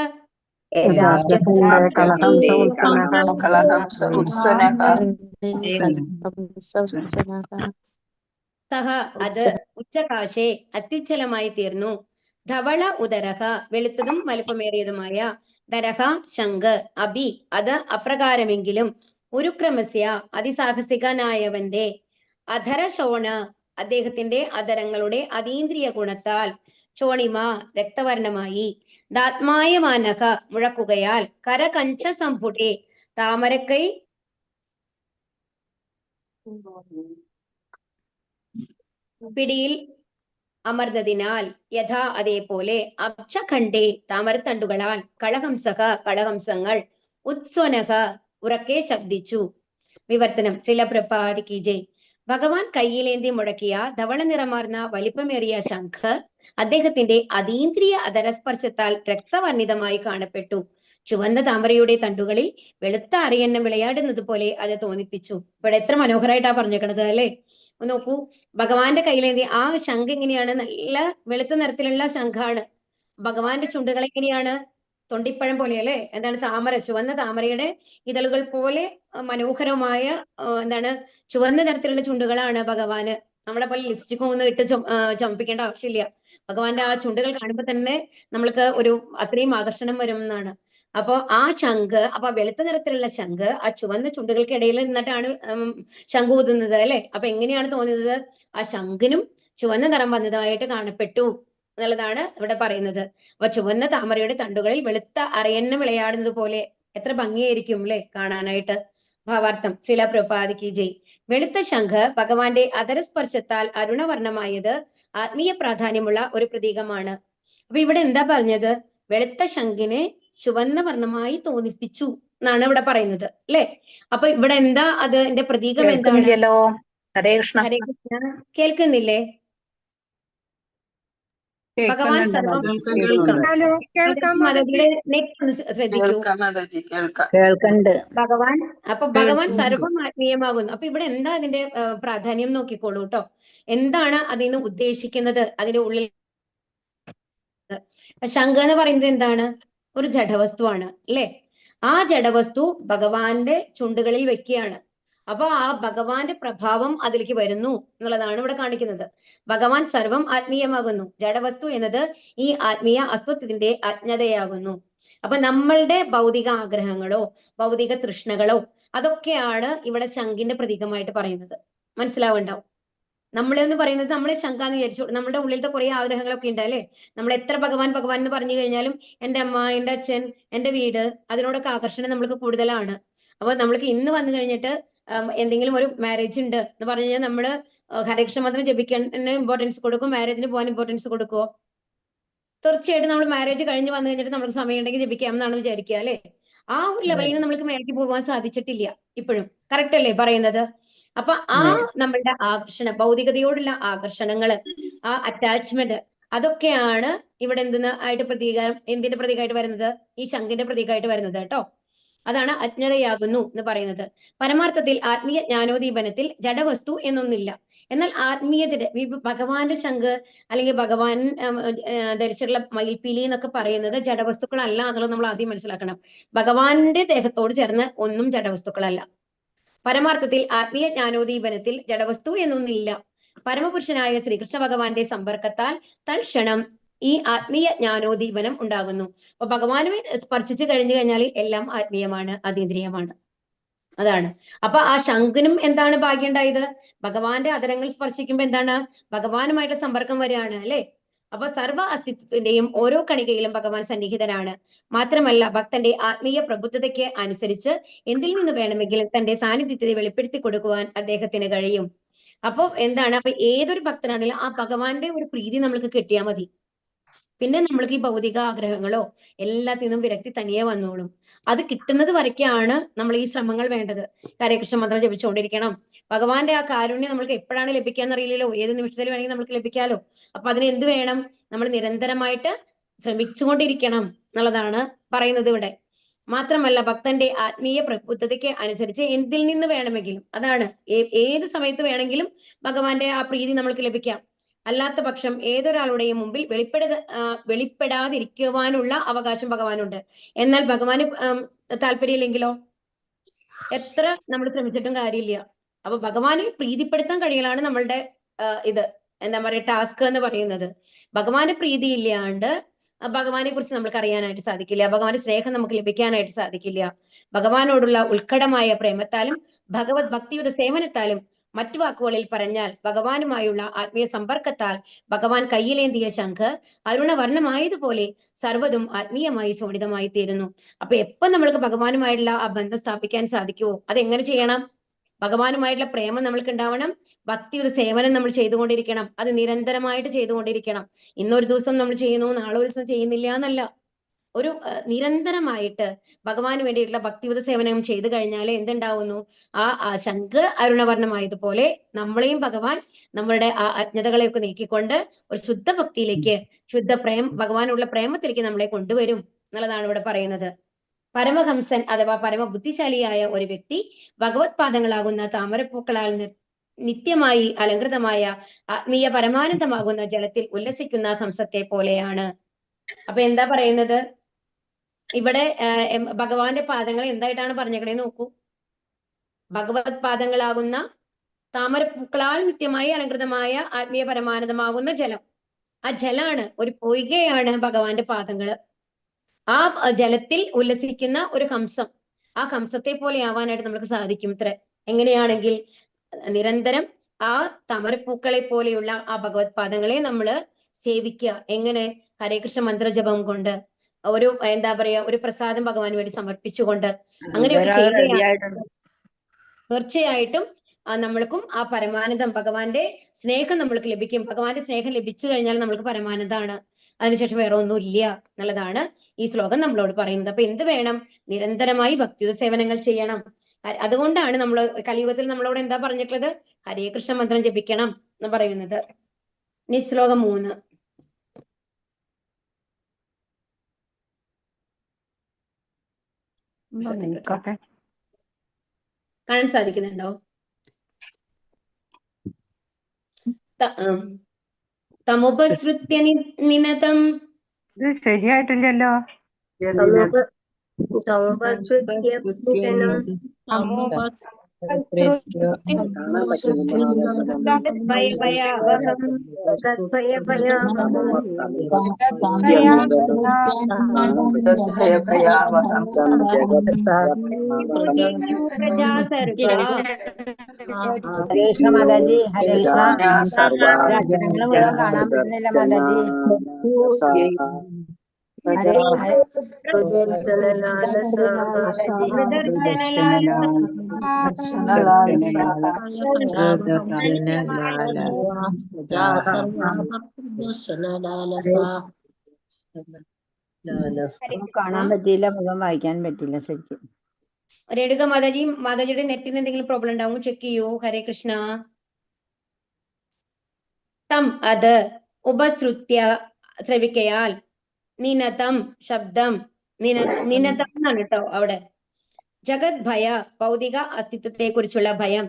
സഹ അത് ഉച്ചകാശേ അത്യുജ്വലമായി തീർന്നു. ധവള ഉദരഹ വെളുത്തതും വലുപ്പമേറിയതുമായ, ദരഹ ശംഖ്, അഭി അത് അപ്രകാരമെങ്കിലും, ഉരുക്രമസ്യ അതിസാഹസികനായവന്റെ, അധരശോണ അദ്ദേഹത്തിന്റെ അധരങ്ങളുടെ അതീന്ദ്രിയ ഗുണത്താൽ, ചോണിമ രക്തവർണമായി, ദാത്മായമാനക മുഴക്കുകയാൽ, കരകഞ്ച സംഭുടേ താമരക്കൈ പിടിയിൽ അമർന്നതിനാൽ, യഥാ അതേപോലെ, അബ്ജഖണ്ഡേ താമരത്തണ്ടുകളാൽ, കളഹംസക കളഹംസങ്ങൾ, ഉത്സ്വനഹ ഉറക്കെ ശബ്ദിച്ചു. വിവർത്തനം. ശ്രീല പ്രഭുപാദ് കി ജയ്. ഭഗവാൻ കയ്യിലേന്തി മുഴക്കിയ ധവള നിറമാർന്ന വലിപ്പമേറിയ ശംഖ് അദ്ദേഹത്തിന്റെ അതീന്ദ്രിയ അധരസ്പർശത്താൽ രക്തവർണിതമായി കാണപ്പെട്ടു. ചുവന്ന താമരയുടെ തണ്ടുകളിൽ വെളുത്ത അരയന്നം വിളയാടുന്നത് പോലെ അത് തോന്നിപ്പിച്ചു. ഇവിടെ എത്ര മനോഹരമായിട്ടാ പറഞ്ഞേക്കണത് അല്ലെ. ഒന്ന് നോക്കൂ, ഭഗവാന്റെ കയ്യിലേന്തി ആ ശംഖ് എങ്ങനെയാണ്, നല്ല വെളുത്ത നിറത്തിലുള്ള ശംഖാണ്. ഭഗവാന്റെ ചുണ്ടുകൾ എങ്ങനെയാണ്, തൊണ്ടിപ്പഴം പോലെ അല്ലെ, എന്താണ്, താമര, ചുവന്ന താമരയുടെ ഇതളുകൾ പോലെ മനോഹരമായ എന്താണ്, ചുവന്ന നിറത്തിലുള്ള ചുണ്ടുകളാണ് ഭഗവാന്. നമ്മളെ പോലെ ലിപ്സ്റ്റിക് ഒന്നും ഇട്ട് ചമപ്പിക്കേണ്ട ആവശ്യമില്ല. ഭഗവാന്റെ ആ ചുണ്ടുകൾ കാണുമ്പോൾ തന്നെ നമ്മൾക്ക് ഒരു അത്രയും ആകർഷണം വരും എന്നാണ്. അപ്പൊ ആ ശംഖ്, അപ്പൊ വെളുത്ത നിറത്തിലുള്ള ശംഖ് ആ ചുവന്ന ചുണ്ടുകൾക്കിടയിൽ നിന്നിട്ടാണ് ശംഖ് ഊതുന്നത് അല്ലെ. അപ്പൊ എങ്ങനെയാണ് തോന്നുന്നത്, ആ ശംഖിനും ചുവന്ന നിറം വന്നതായിട്ട് കാണപ്പെട്ടു എന്നുള്ളതാണ് ഇവിടെ പറയുന്നത്. അപ്പൊ ചുവന്ന താമരയുടെ തണ്ടുകളിൽ വെളുത്ത അരയന്നം വിളയാടുന്നത് പോലെ എത്ര ഭംഗിയായിരിക്കും അല്ലെ കാണാനായിട്ട്. ഭാവാർത്ഥം. ശ്രീല പ്രഭുപാദിക്ക് ജയ്. വെളുത്ത ശംഖ് ഭഗവാന്റെ അധരസ്പർശത്താൽ അരുണവർണ്ണമായത് ആത്മീയ പ്രാധാന്യമുള്ള ഒരു പ്രതീകമാണ്. അപ്പൊ ഇവിടെ എന്താ പറഞ്ഞത്, വെളുത്ത ശംഖിനെ ചുവന്ന വർണ്ണമായി തോന്നിപ്പിച്ചു എന്നാണ് ഇവിടെ പറയുന്നത് അല്ലെ. അപ്പൊ ഇവിടെ എന്താ അതിന്റെ പ്രതീകം എന്താണ്? ഹരേ കൃഷ്ണ. ഹരേ കൃഷ്ണ. കേൾക്കുന്നില്ലേ? ഭഗവാൻ സർവം നെറ്റ് ശ്രദ്ധിക്കൂ. കേൾക്കണ്ട്. ഭഗവാൻ സർവം ആത്മീയമാകുന്നു. അപ്പൊ ഇവിടെ എന്താ അതിന്റെ പ്രാധാന്യം നോക്കിക്കോളൂ കേട്ടോ. എന്താണ് അതിന് ഉദ്ദേശിക്കുന്നത്? അതിന്റെ ഉള്ളിൽ ശംഖ് എന്ന് പറയുന്നത് എന്താണ്, ഒരു ജഡവസ്തുവാണ് അല്ലെ. ആ ജഡവസ്തു ഭഗവാന്റെ ചുണ്ടുകളിൽ വെക്കുകയാണ്. അപ്പൊ ആ ഭഗവാന്റെ പ്രഭാവം അതിലേക്ക് വരുന്നു എന്നുള്ളതാണ് ഇവിടെ കാണിക്കുന്നത്. ഭഗവാൻ സർവം ആത്മീയമാകുന്നു. ജഡവസ്തു എന്നത് ഈ ആത്മീയ അസ്തിത്വത്തിന്റെ അജ്ഞതയാകുന്നു. അപ്പൊ നമ്മളുടെ ഭൗതിക ആഗ്രഹങ്ങളോ ഭൗതിക തൃഷ്ണകളോ അതൊക്കെയാണ് ഇവിടെ ശംഖിന്റെ പ്രതീകമായിട്ട് പറയുന്നത്. മനസ്സിലാവുണ്ടാവും. നമ്മളെന്ന് പറയുന്നത് നമ്മളെ ശങ്ക എന്ന് വിചാരിച്ചു, നമ്മുടെ ഉള്ളിലത്തെ കുറെ ആഗ്രഹങ്ങളൊക്കെ ഉണ്ട് അല്ലെ. നമ്മൾ എത്ര ഭഗവാൻ ഭഗവാൻ എന്ന് പറഞ്ഞു കഴിഞ്ഞാലും എന്റെ അമ്മ, എന്റെ അച്ഛൻ, എന്റെ വീട്, അതിനോടൊക്കെ ആകർഷണം നമ്മൾക്ക് കൂടുതലാണ്. അപ്പൊ നമ്മൾക്ക് ഇന്ന് വന്നു കഴിഞ്ഞിട്ട് എന്തെങ്കിലും ഒരു മാരേജ് ഉണ്ട് എന്ന് പറഞ്ഞു കഴിഞ്ഞാൽ നമ്മള് ഹരകൃഷ്ണ മന്ത്രം ജപിക്കാൻ ഇമ്പോർട്ടൻസ് കൊടുക്കും, മാരേജിന് പോകാൻ ഇമ്പോർട്ടൻസ് കൊടുക്കുമോ? തീർച്ചയായിട്ടും നമ്മൾ മാരേജ് കഴിഞ്ഞ് വന്നു കഴിഞ്ഞിട്ട് നമുക്ക് സമയം ഉണ്ടെങ്കിൽ ജപിക്കാം എന്നാണ് വിചാരിക്കുക അല്ലെ. ആ ഒരു ലെവലിൽ നിന്ന് നമ്മൾക്ക് മേലേക്ക് പോകാൻ സാധിച്ചിട്ടില്ല ഇപ്പോഴും. കറക്റ്റ് അല്ലേ പറയുന്നത്? അപ്പൊ ആ നമ്മളുടെ ആകർഷണം, ഭൗതികതയോടുള്ള ആകർഷണങ്ങള്, ആ അറ്റാച്ച്മെന്റ്, അതൊക്കെയാണ് ഇവിടെ ആയിട്ട് എന്തിന്റെ പ്രതീകമായിട്ട് വരുന്നത്, ഈ ശംഖിന്റെ പ്രതീകമായിട്ട് വരുന്നത് കേട്ടോ. അതാണ് അജ്ഞതയാകുന്നു എന്ന് പറയുന്നത്. പരമാർത്ഥത്തിൽ ആത്മീയ ജ്ഞാനോദീപനത്തിൽ ജഡവസ്തു എന്നൊന്നില്ല. എന്നാൽ ആത്മീയതയുടെ ഭഗവാന്റെ ശംഖ് അല്ലെങ്കിൽ ഭഗവാൻ ധരിച്ചിട്ടുള്ള മയിൽപ്പീലി എന്നൊക്കെ പറയുന്നത് ജഡവസ്തുക്കളല്ല എന്നുള്ളത് നമ്മൾ ആദ്യം മനസ്സിലാക്കണം. ഭഗവാന്റെ ദേഹത്തോട് ചേർന്ന് ഒന്നും ജഡവസ്തുക്കളല്ല. പരമാർത്ഥത്തിൽ ആത്മീയ ജ്ഞാനോദീപനത്തിൽ ജഡവസ്തു എന്നൊന്നില്ല. പരമപുരുഷനായ ശ്രീകൃഷ്ണ ഭഗവാന്റെ സമ്പർക്കത്താൽ തൽക്ഷണം ഈ ആത്മീയ ജ്ഞാനോദീപനം ഉണ്ടാകുന്നു. അപ്പൊ ഭഗവാനെ സ്പർശിച്ചു കഴിഞ്ഞു കഴിഞ്ഞാൽ എല്ലാം ആത്മീയമാണ്, അതീന്ദ്രിയമാണ്. അതാണ്. അപ്പൊ ആ ശംഖിനും എന്താണ് ഭാഗ്യം ഉണ്ടായത്? ഭഗവാന്റെ അധരങ്ങൾ സ്പർശിക്കുമ്പോ എന്താണ്, ഭഗവാനുമായിട്ട് സമ്പർക്കം വരികയാണ് അല്ലെ. അപ്പൊ സർവ്വ അസ്തിത്വത്തിന്റെയും ഓരോ കണികയിലും ഭഗവാൻ സന്നിഹിതനാണ്. മാത്രമല്ല ഭക്തന്റെ ആത്മീയ പ്രബുദ്ധതയ്ക്ക് അനുസരിച്ച് എന്തിൽ നിന്ന് വേണമെങ്കിലും തന്റെ സാന്നിധ്യത്തെ വെളിപ്പെടുത്തി കൊടുക്കുവാൻ അദ്ദേഹത്തിന് കഴിയും. അപ്പൊ എന്താണ്, അപ്പൊ ഏതൊരു ഭക്തനാണെങ്കിലും ആ ഭഗവാന്റെ ഒരു പ്രീതി നമ്മൾക്ക് കിട്ടിയാൽ മതി. പിന്നെ നമ്മൾക്ക് ഈ ഭൗതിക ആഗ്രഹങ്ങളോ എല്ലാത്തിനും വിരക്തി തനിയെ വന്നോളും. അത് കിട്ടുന്നത് വരയ്ക്കാണ് നമ്മൾ ഈ ശ്രമങ്ങൾ വേണ്ടത്. ഹരേകൃഷ്ണ മന്ത്രം ജപിച്ചുകൊണ്ടിരിക്കണം. ഭഗവാന്റെ ആ കാരുണ്യം നമ്മൾക്ക് എപ്പോഴാണ് ലഭിക്കാന്ന് അറിയില്ലല്ലോ, ഏത് നിമിഷത്തിൽ വേണമെങ്കിൽ നമുക്ക് ലഭിക്കാലോ. അപ്പൊ അതിന് എന്ത് വേണം, നമ്മൾ നിരന്തരമായിട്ട് ശ്രമിച്ചുകൊണ്ടിരിക്കണം എന്നുള്ളതാണ് പറയുന്നത് ഇവിടെ. മാത്രമല്ല ഭക്തന്റെ ആത്മീയ പ്രബുദ്ധതയ്ക്ക് അനുസരിച്ച് എന്തിൽ നിന്ന് വേണമെങ്കിലും, അതാണ് ഏത് സമയത്ത് വേണമെങ്കിലും ഭഗവാന്റെ ആ പ്രീതി നമ്മൾക്ക് ലഭിക്കാം. അല്ലാത്ത പക്ഷം ഏതൊരാളുടെയും മുമ്പിൽ വെളിപ്പെടാതിരിക്കുവാനുള്ള അവകാശം ഭഗവാനുണ്ട്. എന്നാൽ ഭഗവാന് താല്പര്യമില്ലെങ്കിലോ എത്ര നമ്മൾ ശ്രമിച്ചിട്ടും കാര്യമില്ല. അപ്പൊ ഭഗവാനെ പ്രീതിപ്പെടുത്താൻ കഴിയലാണ് നമ്മളുടെ ഇത് എന്താ പറയുക ടാസ്ക് എന്ന് പറയുന്നത്. ഭഗവാന് പ്രീതിയില്ലാണ്ട് ഭഗവാനെ കുറിച്ച് നമുക്ക് അറിയാനായിട്ട് സാധിക്കില്ല. ഭഗവാന്റെ സ്നേഹം നമുക്ക് ലഭിക്കാനായിട്ട് സാധിക്കില്ല. ഭഗവാനോടുള്ള ഉത്കടമായ പ്രേമത്താലും ഭഗവത് ഭക്തിയുടെ സേവനത്താലും മറ്റു വാക്കുകളിൽ പറഞ്ഞാൽ ഭഗവാനുമായുള്ള ആത്മീയ സമ്പർക്കത്താൽ ഭഗവാൻ കയ്യിലേന്തിയ ശംഖ് അരുണവർണ്ണമായതുപോലെ സർവ്വതും ആത്മീയമായി ശോണിതമായി തീരുന്നു. അപ്പൊ എപ്പം നമ്മൾക്ക് ഭഗവാനുമായിട്ടുള്ള ആ ബന്ധം സ്ഥാപിക്കാൻ സാധിക്കുമോ അതെങ്ങനെ ചെയ്യണം? ഭഗവാനുമായിട്ടുള്ള പ്രേമം നമ്മൾക്ക് ഉണ്ടാവണം, ഭക്തിയുടെ സേവനം നമ്മൾ ചെയ്തുകൊണ്ടിരിക്കണം. അത് നിരന്തരമായിട്ട് ചെയ്തുകൊണ്ടിരിക്കണം. ഇന്നൊരു ദിവസം നമ്മൾ ചെയ്യുന്നു, നാളെ ഒരു ദിവസം ചെയ്യുന്നില്ല എന്നല്ല. ഒരു നിരന്തരമായിട്ട് ഭഗവാന് വേണ്ടിയിട്ടുള്ള ഭക്തിയുത സേവനം ചെയ്തു കഴിഞ്ഞാൽ എന്തുണ്ടാവുന്നു, ആ ശംഖ് അരുണവർണ്ണമായതുപോലെ നമ്മളെയും ഭഗവാൻ നമ്മളുടെ ആ അജ്ഞതകളെയൊക്കെ നീക്കിക്കൊണ്ട് ഒരു ശുദ്ധ ഭക്തിയിലേക്ക്, ഭഗവാനുള്ള പ്രേമത്തിലേക്ക് നമ്മളെ കൊണ്ടുവരും എന്നുള്ളതാണ് ഇവിടെ പറയുന്നത്. പരമഹംസൻ അഥവാ പരമബുദ്ധിശാലിയായ ഒരു വ്യക്തി ഭഗവത് പാദങ്ങളാകുന്ന താമരപ്പൂക്കളാൽ നിത്യമായി അലങ്കൃതമായ ആത്മീയ പരമാനന്ദമാകുന്ന ജലത്തിൽ ഉല്ലസിക്കുന്ന ഹംസത്തെ പോലെയാണ്. അപ്പൊ എന്താ പറയുന്നത് ഇവിടെ? ഭഗവാന്റെ പാദങ്ങൾ എന്തായിട്ടാണ് പറഞ്ഞേക്കണേ നോക്കൂ. ഭഗവത് പാദങ്ങളാകുന്ന താമരപ്പൂക്കളാൽ നിത്യമായി അലങ്കൃതമായ ആത്മീയ പരമാനന്ദമാകുന്ന ജലം. ആ ജലാണ്, ഒരു പൊയ്കയാണ് ഭഗവാന്റെ പാദങ്ങള്. ആ ജലത്തിൽ ഉല്ലസിക്കുന്ന ഒരു ഹംസം, ആ ഹംസത്തെ പോലെ ആവാനായിട്ട് നമുക്ക് സാധിക്കും. ഇത്ര എങ്ങനെയാണെങ്കിൽ നിരന്തരം ആ താമരപ്പൂക്കളെ പോലെയുള്ള ആ ഭഗവത് പാദങ്ങളെ നമ്മള് സേവിക്കുക. എങ്ങനെ? ഹരേ കൃഷ്ണ മന്ത്രജപം കൊണ്ട്, ഒരു എന്താ പറയാ, ഒരു പ്രസാദം ഭഗവാന് വേണ്ടി സമർപ്പിച്ചുകൊണ്ട് അങ്ങനെയൊക്കെ ചെയ്യുകയാണ്. തീർച്ചയായിട്ടും നമ്മൾക്കും ആ പരമാനന്ദം, ഭഗവാന്റെ സ്നേഹം നമ്മൾക്ക് ലഭിക്കും. ഭഗവാന്റെ സ്നേഹം ലഭിച്ചു കഴിഞ്ഞാൽ നമ്മൾക്ക് പരമാനന്ദമാണ്. അതിനുശേഷം വേറെ ഒന്നും ഇല്ല എന്നുള്ളതാണ് ഈ ശ്ലോകം നമ്മളോട് പറയുന്നത്. അപ്പൊ എന്ത് വേണം? നിരന്തരമായി ഭക്തിയുത സേവനങ്ങൾ ചെയ്യണം. അതുകൊണ്ടാണ് നമ്മൾ കലിയുഗത്തിൽ നമ്മളോട് എന്താ പറഞ്ഞിട്ടുള്ളത്? ഹരേ കൃഷ്ണ മന്ത്രം ജപിക്കണം എന്ന് പറയുന്നത്. ഇനി ശ്ലോകം 3 കാണാൻ സാധിക്കുന്നുണ്ടോ? തമുപസൃത്യ നിനതം. ഇത് ശരിയായിട്ടില്ലല്ലോ. കൃഷ്ണ മാതാജി, ഹരേ കൃഷ്ണ. അക്ഷരങ്ങൾ മുഴുവൻ കാണാൻ പറ്റുന്നില്ല മാതാജി. കാണാൻ പറ്റിയില്ല, മുഖം വായിക്കാൻ പറ്റില്ല ശരിക്കും. രേണുക മാതാജി, മാതാജിയുടെ നെറ്റിന് എന്തെങ്കിലും പ്രോബ്ലം ഉണ്ടാവും, ചെക്ക് ചെയ്യൂ. ഹരേ കൃഷ്ണ. തം അത് ഉപസൃത്യ ശ്രവിക്കയാൽ, നിനതം ശബ്ദം, നിനതം എന്നാണ് കേട്ടോ അവിടെ. ജഗത് ഭയ ഭൗതിക അസ്തിത്വത്തെ കുറിച്ചുള്ള ഭയം,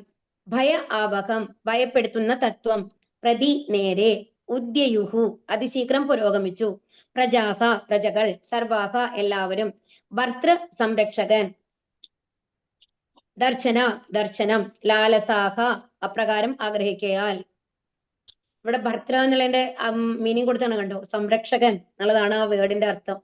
ഭയ ആവഹം ഭയപ്പെടുത്തുന്ന തത്വം, പ്രതി നേരെ, ഉദ്യയുഹു അതിശീഘ്രം പുരോഗമിച്ചു, പ്രജാഹ പ്രജകൾ, സർവാഹ എല്ലാവരും, ഭർതൃ സംരക്ഷകൻ, ദർശന ദർശനം, ലാലസാഹ അപ്രകാരം ആഗ്രഹിക്കയാൽ. ഇവിടെ ഭർത്തൃ എന്നുള്ളതിന്റെ മീനിങ് കൊടുത്താണ് കണ്ടോ, സംരക്ഷകൻ എന്നുള്ളതാണ് ആ വേർഡിന്റെ അർത്ഥം.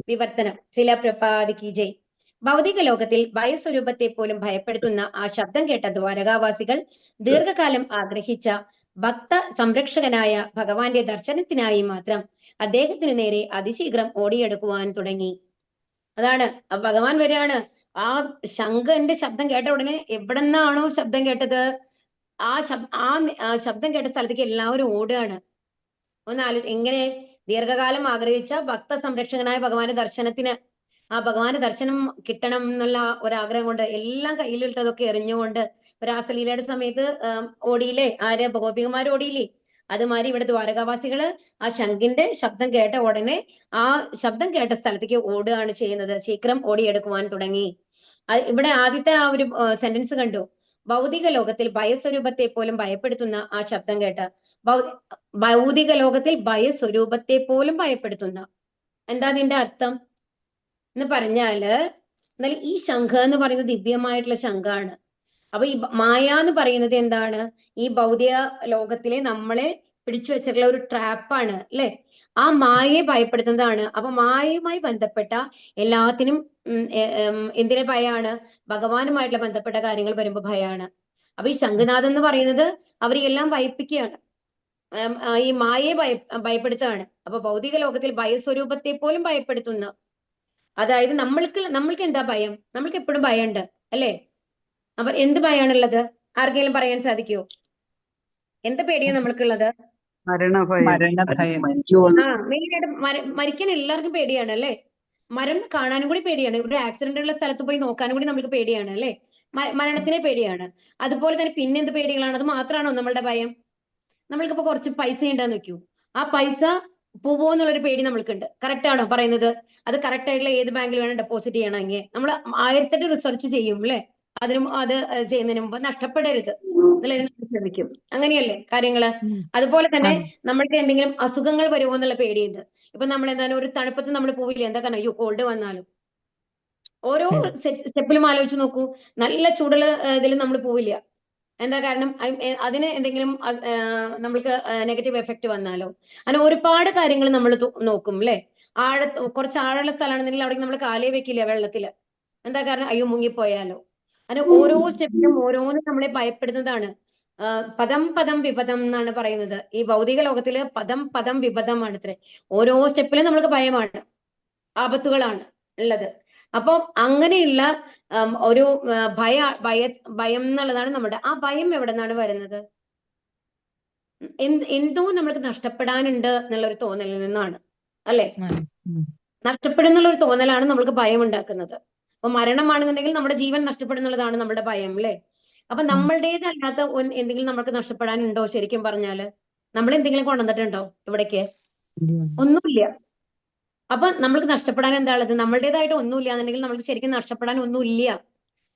വിവർത്തനം ശില പ്രപാദിക്ക് ജയ്. ഭൗതിക ലോകത്തിൽ ഭയസ്വരൂപത്തെ പോലും ഭയപ്പെടുത്തുന്ന ആ ശബ്ദം കേട്ട ദ്വാരകാവാസികൾ ദീർഘകാലം ആഗ്രഹിച്ച ഭക്ത സംരക്ഷകനായ ഭഗവാന്റെ ദർശനത്തിനായി മാത്രം അദ്ദേഹത്തിനു നേരെ അതിശീഘ്രം ഓടിയെടുക്കുവാൻ തുടങ്ങി. അതാണ് ഭഗവാൻ വരികയാണ്. ആ ശംഖന്റെ ശബ്ദം കേട്ട ഉടനെ എവിടെ നിന്നാണോ ശബ്ദം കേട്ടത്, ആ ശബ്ദം കേട്ട സ്ഥലത്തേക്ക് എല്ലാവരും ഓടുകയാണ്. എങ്ങനെ? ദീർഘകാലം ആഗ്രഹിച്ച ഭക്ത സംരക്ഷകനായ ഭഗവാന്റെ ദർശനത്തിന്, ആ ഭഗവാന്റെ ദർശനം കിട്ടണം എന്നുള്ള ഒരാഗ്രഹം കൊണ്ട് എല്ലാം കയ്യിലിട്ടതൊക്കെ എറിഞ്ഞുകൊണ്ട്, രാസലീലയുടെ സമയത്ത് ഓടിയില്ലേ, ആര്? ഗോപികമാർ ഓടിയില്ലേ? അതുമാതിരി ഇവിടെ ദ്വാരകാവാസികള് ആ ശംഖിന്റെ ശബ്ദം കേട്ട ഉടനെ ആ ശബ്ദം കേട്ട സ്ഥലത്തേക്ക് ഓടുകയാണ് ചെയ്യുന്നത്. ശീഘ്രം ഓടിയെടുക്കുവാൻ തുടങ്ങി. ഇവിടെ ആദ്യത്തെ ആ ഒരു സെന്റൻസ് കണ്ടു. ഭൗതിക ലോകത്തിൽ ഭയസ്വരൂപത്തെ പോലും ഭയപ്പെടുത്തുന്ന ആ ശബ്ദം കേട്ട, ഭൗതിക ലോകത്തിൽ ഭയസ്വരൂപത്തെ പോലും ഭയപ്പെടുത്തുന്ന, എന്താ അതിന്റെ അർത്ഥം എന്ന് പറഞ്ഞാല്, എന്നാൽ ഈ ശംഖ് എന്ന് പറയുന്നത് ദിവ്യമായിട്ടുള്ള ശംഖാണ്. അപ്പൊ ഈ മായ എന്ന് പറയുന്നത് എന്താണ്? ഈ ഭൗതിക ലോകത്തിലെ നമ്മളെ പിടിച്ചു വെച്ചിട്ടുള്ള ഒരു ട്രാപ്പാണ് അല്ലെ? ആ മായയെ ഭയപ്പെടുത്തുന്നതാണ്. അപ്പൊ മായയുമായി ബന്ധപ്പെട്ട എല്ലാത്തിനും എന്തിനെ ഭയാണ്? ഭഗവാനുമായിട്ടുള്ള ബന്ധപ്പെട്ട കാര്യങ്ങൾ വരുമ്പോ ഭയാണ്. അപ്പൊ ഈ ശംഖുനാഥൻ എന്ന് പറയുന്നത് അവരെല്ലാം ഭയപ്പിക്കുകയാണ്, ഈ മായയെ ഭയപ്പെടുത്തുകയാണ്. അപ്പൊ ഭൗതിക ലോകത്തിൽ ഭയസ്വരൂപത്തെ പോലും ഭയപ്പെടുത്തുന്ന, അതായത് നമ്മൾക്ക് എന്താ ഭയം? നമ്മൾക്ക് എപ്പോഴും ഭയമുണ്ട് അല്ലേ? അപ്പൊ എന്ത് ഭയമാണുള്ളത്? ആർക്കെങ്കിലും പറയാൻ സാധിക്കുമോ? എന്ത് പേടിയാണ് നമ്മൾക്കുള്ളത്? മെയിനായിട്ട് മരിക്കാൻ എല്ലാവർക്കും പേടിയാണ് അല്ലെ? മരണം കാണാനും കൂടി പേടിയാണ്. ഒരു ആക്സിഡന്റ് ഉള്ള സ്ഥലത്ത് പോയി നോക്കാനും കൂടി നമ്മൾക്ക് പേടിയാണ് അല്ലെ? മരണത്തിനെ പേടിയാണ്. അതുപോലെ തന്നെ പിന്നെ എന്ത് പേടികളാണ്? അത് മാത്രമാണോ നമ്മളുടെ ഭയം? നമ്മൾക്കിപ്പോ കുറച്ച് പൈസ ഉണ്ടെന്ന് വെക്കൂ, ആ പൈസ പോവോ എന്നുള്ളൊരു പേടി നമ്മൾക്കുണ്ട്. കറക്റ്റ് ആണോ പറയുന്നത്? അത് കറക്റ്റ് ആയിട്ടുള്ള ഏത് ബാങ്കിൽ വേണം ഡെപ്പോസിറ്റ് ചെയ്യണമെങ്കിൽ നമ്മൾ 1008 റിസർച്ച് ചെയ്യും അല്ലെ? അതിനും അത് ചെയ്യുന്നതിന് മുമ്പ് നഷ്ടപ്പെടരുത് എന്നുള്ളതിന് നമ്മൾ ശ്രമിക്കും. അങ്ങനെയല്ലേ കാര്യങ്ങള്? അതുപോലെ തന്നെ നമ്മൾക്ക് എന്തെങ്കിലും അസുഖങ്ങൾ വരുമോ എന്നുള്ള പേടിയുണ്ട്. ഇപ്പൊ നമ്മൾ എന്താണ് ഒരു തണുപ്പത്ത് നമ്മൾ പോവില്ല, എന്താ കാരണം അയ്യോ കോൾഡ് വന്നാലും. ഓരോ സ്റ്റെപ്പിലും ആലോചിച്ച് നോക്കൂ, നല്ല ചൂടുള്ള ഇതിൽ നമ്മൾ പോവില്ല. എന്താ കാരണം അതിന് എന്തെങ്കിലും നമ്മൾക്ക് നെഗറ്റീവ് എഫക്റ്റ് വന്നാലോ, അങ്ങനെ ഒരുപാട് കാര്യങ്ങൾ നമ്മൾ നോക്കും അല്ലെ? കുറച്ച് ആഴമുള്ള സ്ഥലമാണെന്നുണ്ടെങ്കിൽ അവിടെ നമ്മൾ കാലേ വെക്കില്ല വെള്ളത്തില്. എന്താ കാരണം അയ്യോ മുങ്ങിപ്പോയാലോ. അങ്ങനെ ഓരോ സ്റ്റെപ്പിലും ഓരോന്നും നമ്മളെ ഭയപ്പെടുന്നതാണ്. പദം പദം വിപദം എന്നാണ് പറയുന്നത്. ഈ ഭൗതിക ലോകത്തില് പദം പദം വിപദമാണ് ഇത്രേ. ഓരോ സ്റ്റെപ്പിലും നമ്മൾക്ക് ഭയമാണ്, ആപത്തുകളാണ് ഉള്ളത്. അപ്പൊ അങ്ങനെയുള്ള ഒരു ഭയം എന്നുള്ളതാണ് നമ്മുടെ ആ ഭയം എവിടെ നിന്നാണ് വരുന്നത്? എന്തോ നമ്മൾക്ക് നഷ്ടപ്പെടാനുണ്ട് എന്നുള്ള ഒരു തോന്നലിൽ നിന്നാണ് അല്ലെ? നഷ്ടപ്പെടുന്നുള്ള ഒരു തോന്നലാണ് നമ്മൾക്ക് ഭയം ഉണ്ടാക്കുന്നത്. അപ്പൊ മരണമാണെന്നുണ്ടെങ്കിൽ നമ്മുടെ ജീവൻ നഷ്ടപ്പെടുന്നുള്ളതാണ് നമ്മുടെ ഭയം അല്ലെ? അപ്പൊ നമ്മളുടേതല്ലാത്ത എന്തെങ്കിലും നമ്മൾക്ക് നഷ്ടപ്പെടാനുണ്ടോ? ശരിക്കും പറഞ്ഞാല് നമ്മൾ എന്തെങ്കിലും കൊണ്ടുവന്നിട്ടുണ്ടോ ഇവിടേക്ക്? ഒന്നുമില്ല. അപ്പൊ നമ്മൾക്ക് നഷ്ടപ്പെടാൻ എന്താ ഉള്ളത്? നമ്മളുടേതായിട്ട് ഒന്നുമില്ല എന്നുണ്ടെങ്കിൽ നമ്മൾക്ക് ശരിക്കും നഷ്ടപ്പെടാൻ ഒന്നുമില്ല